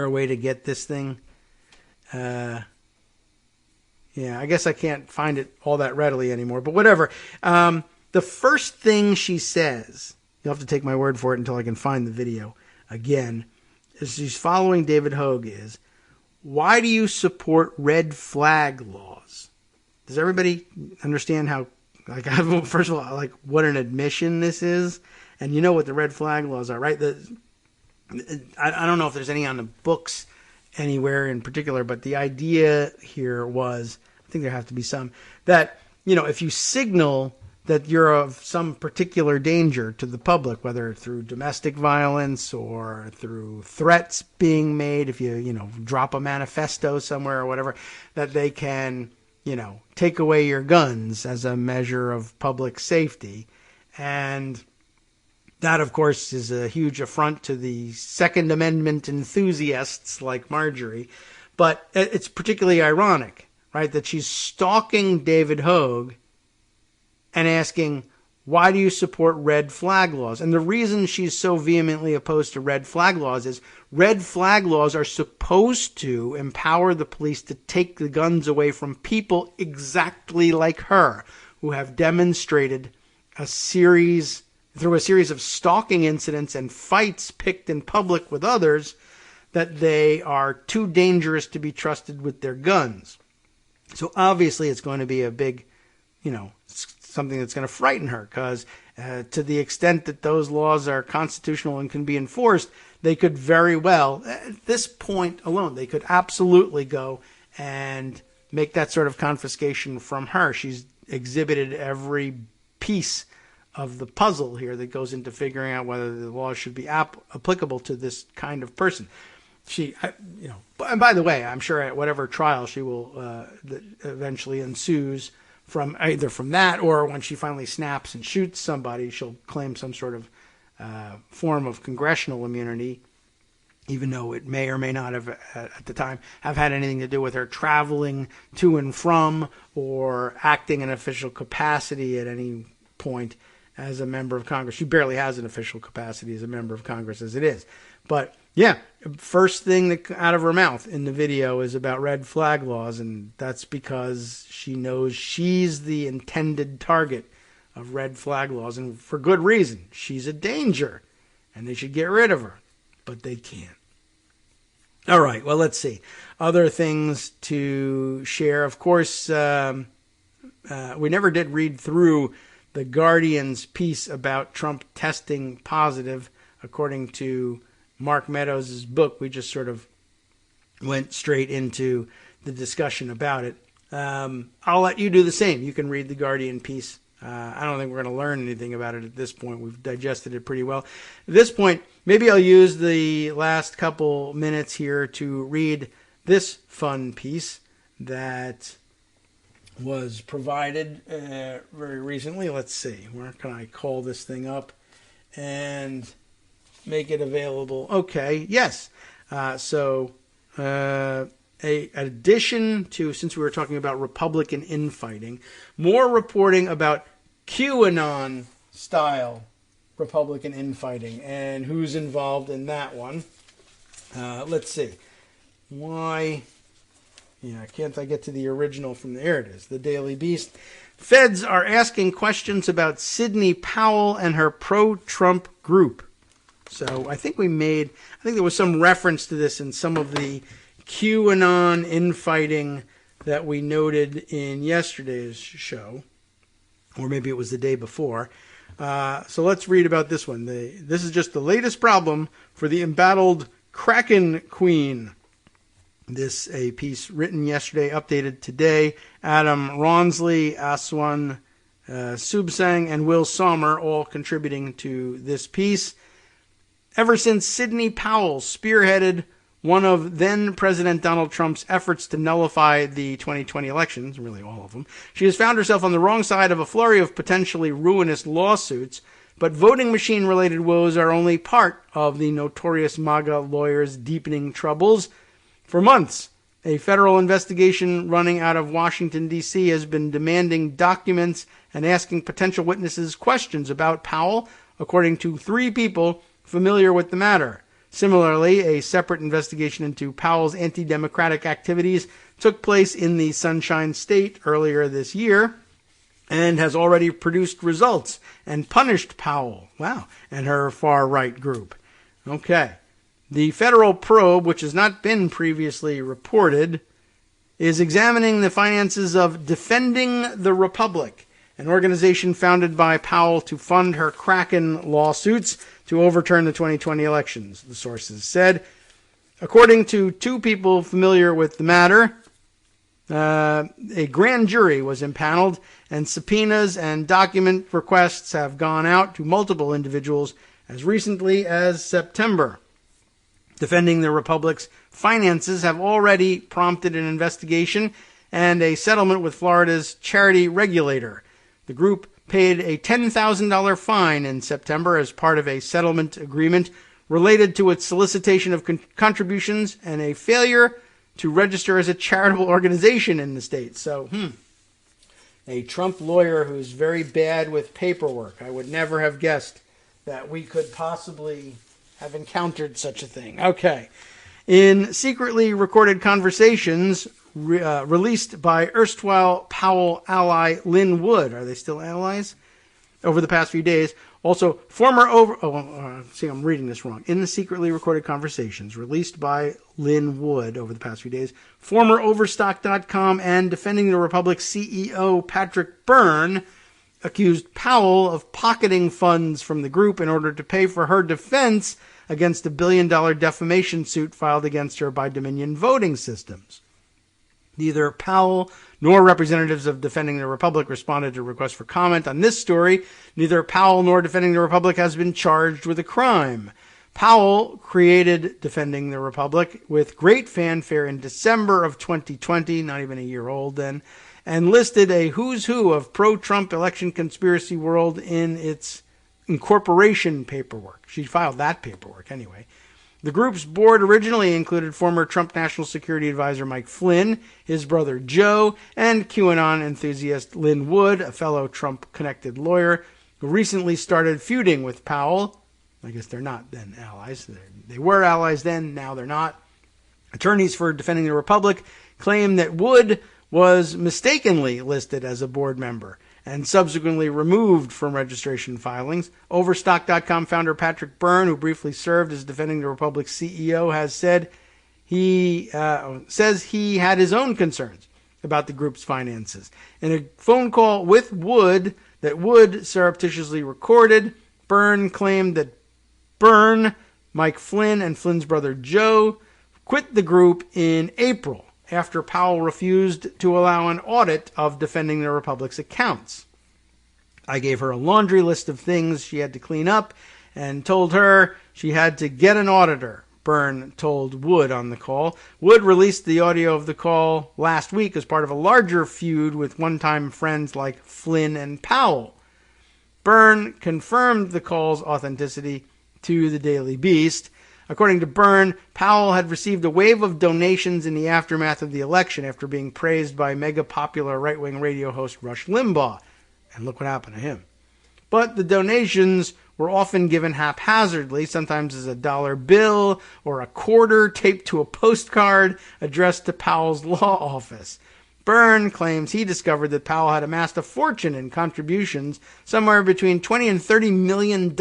a way to get this thing? Yeah, I guess I can't find it all that readily anymore, but whatever. The first thing she says, you'll have to take my word for it until I can find the video again, as she's following David Hogue is, why do you support red flag laws? Does everybody understand how, first of all, what an admission this is? And you know what the red flag laws are, right? I don't know if there's any on the books anywhere in particular, but the idea here was, I think there have to be some, that, if you signal that you're of some particular danger to the public, whether through domestic violence or through threats being made, if you drop a manifesto somewhere or whatever, that they can, take away your guns as a measure of public safety. And that, of course, is a huge affront to the Second Amendment enthusiasts like Marjorie. But it's particularly ironic, right, that she's stalking David Hogue and asking, why do you support red flag laws? And the reason she's so vehemently opposed to red flag laws is red flag laws are supposed to empower the police to take the guns away from people exactly like her, who have demonstrated through a series of stalking incidents and fights picked in public with others, that they are too dangerous to be trusted with their guns. So obviously it's going to be a big, something that's going to frighten her, because to the extent that those laws are constitutional and can be enforced, they could very well, at this point alone, they could absolutely go and make that sort of confiscation from her. She's exhibited every piece of the puzzle here that goes into figuring out whether the law should be applicable to this kind of person. And by the way, I'm sure at whatever trial she will that eventually ensues from either from that or when she finally snaps and shoots somebody, she'll claim some sort of form of congressional immunity, even though it may or may not have at the time have had anything to do with her traveling to and from or acting in official capacity at any point as a member of Congress. She barely has an official capacity as a member of Congress as it is. But yeah, first thing that out of her mouth in the video is about red flag laws, and that's because she knows she's the intended target of red flag laws, and for good reason. She's a danger, and they should get rid of her, but they can't. All right, well, let's see. Other things to share. Of course, we never did read through the Guardian's piece about Trump testing positive, according to Mark Meadows' book. We just sort of went straight into the discussion about it. I'll let you do the same. You can read the Guardian piece. I don't think we're going to learn anything about it at this point. We've digested it pretty well. At this point, maybe I'll use the last couple minutes here to read this fun piece that was provided very recently. Let's see. Where can I call this thing up and make it available? Okay, yes. A addition to, since we were talking about Republican infighting, more reporting about QAnon-style Republican infighting and who's involved in that one. Let's see. Why? Yeah, can't I get to the original from there? It is, the Daily Beast. Feds are asking questions about Sidney Powell and her pro-Trump group. So I think there was some reference to this in some of the QAnon infighting that we noted in yesterday's show, or maybe it was the day before. So let's read about this one. This is just the latest problem for the embattled Kraken Queen. This a piece written yesterday, updated today. Adam Ronsley, Aswan Subsang, and Will Sommer all contributing to this piece. Ever since Sidney Powell spearheaded one of then-President Donald Trump's efforts to nullify the 2020 elections, really all of them, she has found herself on the wrong side of a flurry of potentially ruinous lawsuits, but voting machine-related woes are only part of the notorious MAGA lawyer's deepening troubles. For months, a federal investigation running out of Washington, D.C. has been demanding documents and asking potential witnesses questions about Powell, according to 3 people familiar with the matter. Similarly, a separate investigation into Powell's anti-democratic activities took place in the Sunshine State earlier this year and has already produced results and punished Powell, and her far-right group. Okay. The federal probe, which has not been previously reported, is examining the finances of Defending the Republic, an organization founded by Powell to fund her Kraken lawsuits to overturn the 2020 elections, the sources said. According to 2 people familiar with the matter, a grand jury was impaneled, and subpoenas and document requests have gone out to multiple individuals as recently as September. Defending the Republic's finances have already prompted an investigation and a settlement with Florida's charity regulator. The group paid a $10,000 fine in September as part of a settlement agreement related to its solicitation of contributions and a failure to register as a charitable organization in the state. So, a Trump lawyer who's very bad with paperwork. I would never have guessed that we could possibly have encountered such a thing. Okay. In secretly recorded conversations released by erstwhile Powell ally Lynn Wood, are they still allies? Over the past few days, also I'm reading this wrong. In the secretly recorded conversations released by Lynn Wood over the past few days, former Overstock.com and Defending the Republic CEO Patrick Byrne accused Powell of pocketing funds from the group in order to pay for her defense against a $1 billion defamation suit filed against her by Dominion Voting Systems. Neither Powell nor representatives of Defending the Republic responded to requests for comment on this story. Neither Powell nor Defending the Republic has been charged with a crime. Powell created Defending the Republic with great fanfare in December of 2020, not even a year old then, and listed a who's who of pro-Trump election conspiracy world in its incorporation paperwork. She filed that paperwork anyway. The group's board originally included former Trump National Security Advisor Mike Flynn, his brother Joe, and QAnon enthusiast Lynn Wood, a fellow Trump-connected lawyer, who recently started feuding with Powell. I guess they're not then allies. They were allies then, now they're not. Attorneys for Defending the Republic claim that Wood was mistakenly listed as a board member and subsequently removed from registration filings. Overstock.com founder Patrick Byrne, who briefly served as Defending the Republic's CEO, has said he had his own concerns about the group's finances. In a phone call with Wood that Wood surreptitiously recorded, Byrne claimed that Byrne, Mike Flynn, and Flynn's brother Joe quit the group in April after Powell refused to allow an audit of Defending the Republic's accounts. I gave her a laundry list of things she had to clean up and told her she had to get an auditor, Byrne told Wood on the call. Wood released the audio of the call last week as part of a larger feud with one-time friends like Flynn and Powell. Byrne confirmed the call's authenticity to the Daily Beast. According to Byrne, Powell had received a wave of donations in the aftermath of the election after being praised by mega-popular right-wing radio host Rush Limbaugh. And look what happened to him. But the donations were often given haphazardly, sometimes as a dollar bill or a quarter taped to a postcard addressed to Powell's law office. Byrne claims he discovered that Powell had amassed a fortune in contributions, somewhere between $20 and $30 million.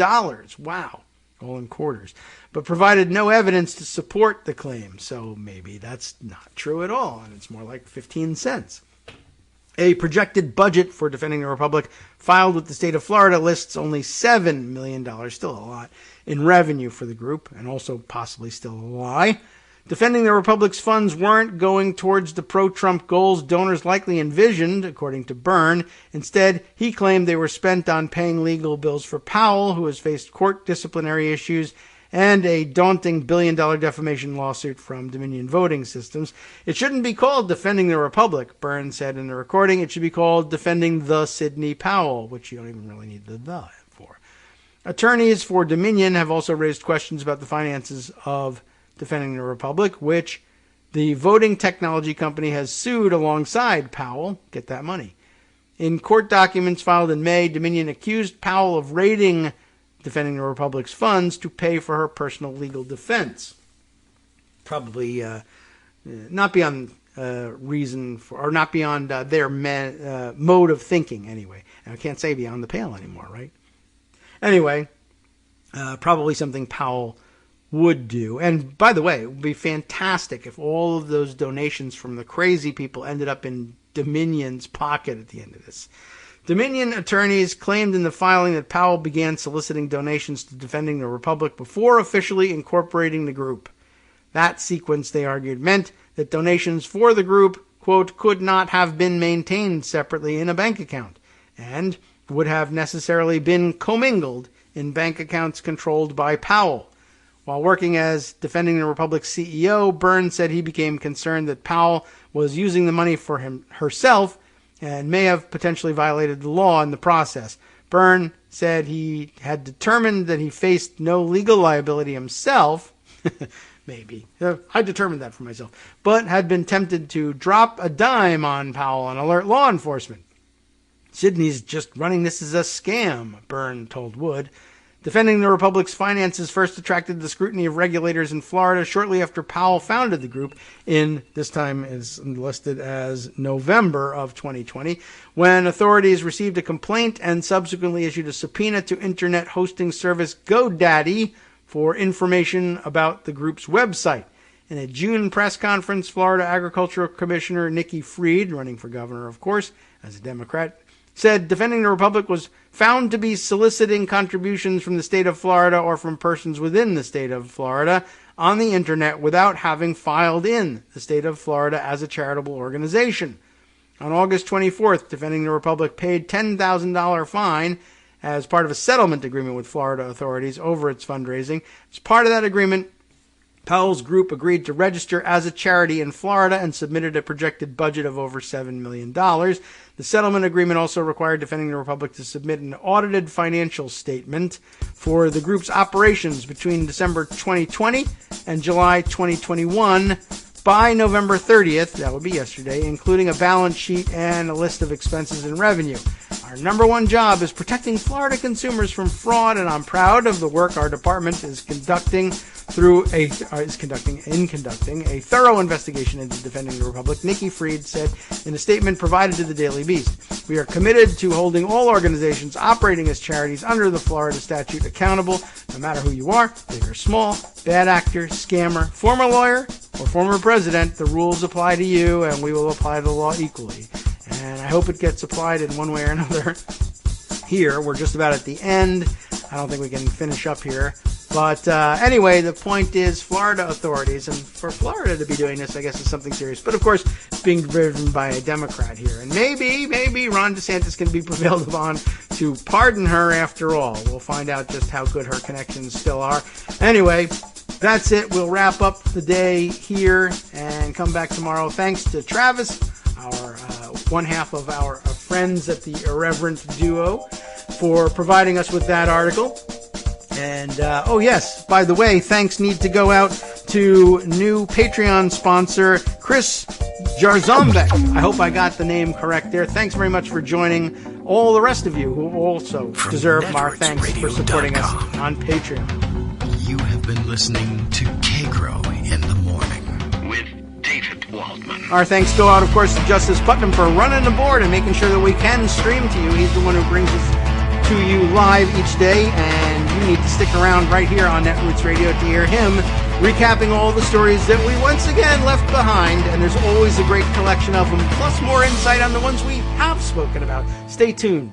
Wow, all in quarters. But provided no evidence to support the claim. So maybe that's not true at all, and it's more like 15 cents. A projected budget for Defending the Republic filed with the state of Florida lists only $7 million, still a lot, in revenue for the group, and also possibly still a lie. Defending the Republic's funds weren't going towards the pro-Trump goals donors likely envisioned, according to Byrne. Instead, he claimed they were spent on paying legal bills for Powell, who has faced court disciplinary issues and a daunting billion-dollar defamation lawsuit from Dominion Voting Systems. It shouldn't be called Defending the Republic, Byrne said in the recording. It should be called Defending the Sidney Powell, which you don't even really need the for. Attorneys for Dominion have also raised questions about the finances of Defending the Republic, which the voting technology company has sued alongside Powell. Get that money. In court documents filed in May, Dominion accused Powell of raiding Defending the Republic's funds to pay for her personal legal defense. Probably not beyond reason for, or not beyond their mode of thinking, anyway. And I can't say beyond the pale anymore, right? Anyway, probably something Powell would do. And by the way, it would be fantastic if all of those donations from the crazy people ended up in Dominion's pocket at the end of this. Dominion attorneys claimed in the filing that Powell began soliciting donations to Defending the Republic before officially incorporating the group. That sequence, they argued, meant that donations for the group, quote, could not have been maintained separately in a bank account, and would have necessarily been commingled in bank accounts controlled by Powell. While working as Defending the Republic's CEO, Byrne said he became concerned that Powell was using the money for herself and may have potentially violated the law in the process. Byrne said he had determined that he faced no legal liability himself, maybe, I determined that for myself, but had been tempted to drop a dime on Powell and alert law enforcement. Sidney's just running this as a scam, Byrne told Wood. Defending the Republic's finances first attracted the scrutiny of regulators in Florida shortly after Powell founded the group in, this time is listed as November of 2020, when authorities received a complaint and subsequently issued a subpoena to internet hosting service GoDaddy for information about the group's website. In a June press conference, Florida Agricultural Commissioner Nikki Fried, running for governor, of course, as a Democrat, said Defending the Republic was found to be soliciting contributions from the state of Florida or from persons within the state of Florida on the internet without having filed in the state of Florida as a charitable organization. On August 24th, Defending the Republic paid $10,000 fine as part of a settlement agreement with Florida authorities over its fundraising. As part of that agreement, Powell's group agreed to register as a charity in Florida and submitted a projected budget of over $7 million. The settlement agreement also required Defending the Republic to submit an audited financial statement for the group's operations between December 2020 and July 2021 by November 30th, that would be yesterday, including a balance sheet and a list of expenses and revenue. Our number one job is protecting Florida consumers from fraud, and I'm proud of the work our department is conducting a thorough investigation into Defending the Republic, Nikki Fried said in a statement provided to the Daily Beast. We are committed to holding all organizations operating as charities under the Florida statute accountable, no matter who you are, big or small, bad actor, scammer, former lawyer, or former president. The rules apply to you, and we will apply the law equally. And I hope it gets applied in one way or another. Here, we're just about at the end. I don't think we can finish up here. But anyway, the point is Florida authorities, and for Florida to be doing this, I guess, is something serious. But, of course, it's being driven by a Democrat here. And maybe Ron DeSantis can be prevailed upon to pardon her after all. We'll find out just how good her connections still are. Anyway, that's it. We'll wrap up the day here and come back tomorrow. Thanks to Travis, our one half of our friends at the Irreverent Duo, for providing us with that article. And, oh yes, by the way, thanks need to go out to new Patreon sponsor, Chris Jarzombek. I hope I got the name correct there. Thanks very much for joining. All the rest of you who also deserve our thanks for supporting us on Patreon. You have been listening to Kagro in the Morning with David Waldman. Our thanks go out, of course, to Justice Putnam for running the board and making sure that we can stream to you. He's the one who brings us to you live each day, and you need to stick around right here on Netroots Radio to hear him recapping all the stories that we once again left behind, and there's always a great collection of them, plus more insight on the ones we have spoken about. Stay tuned.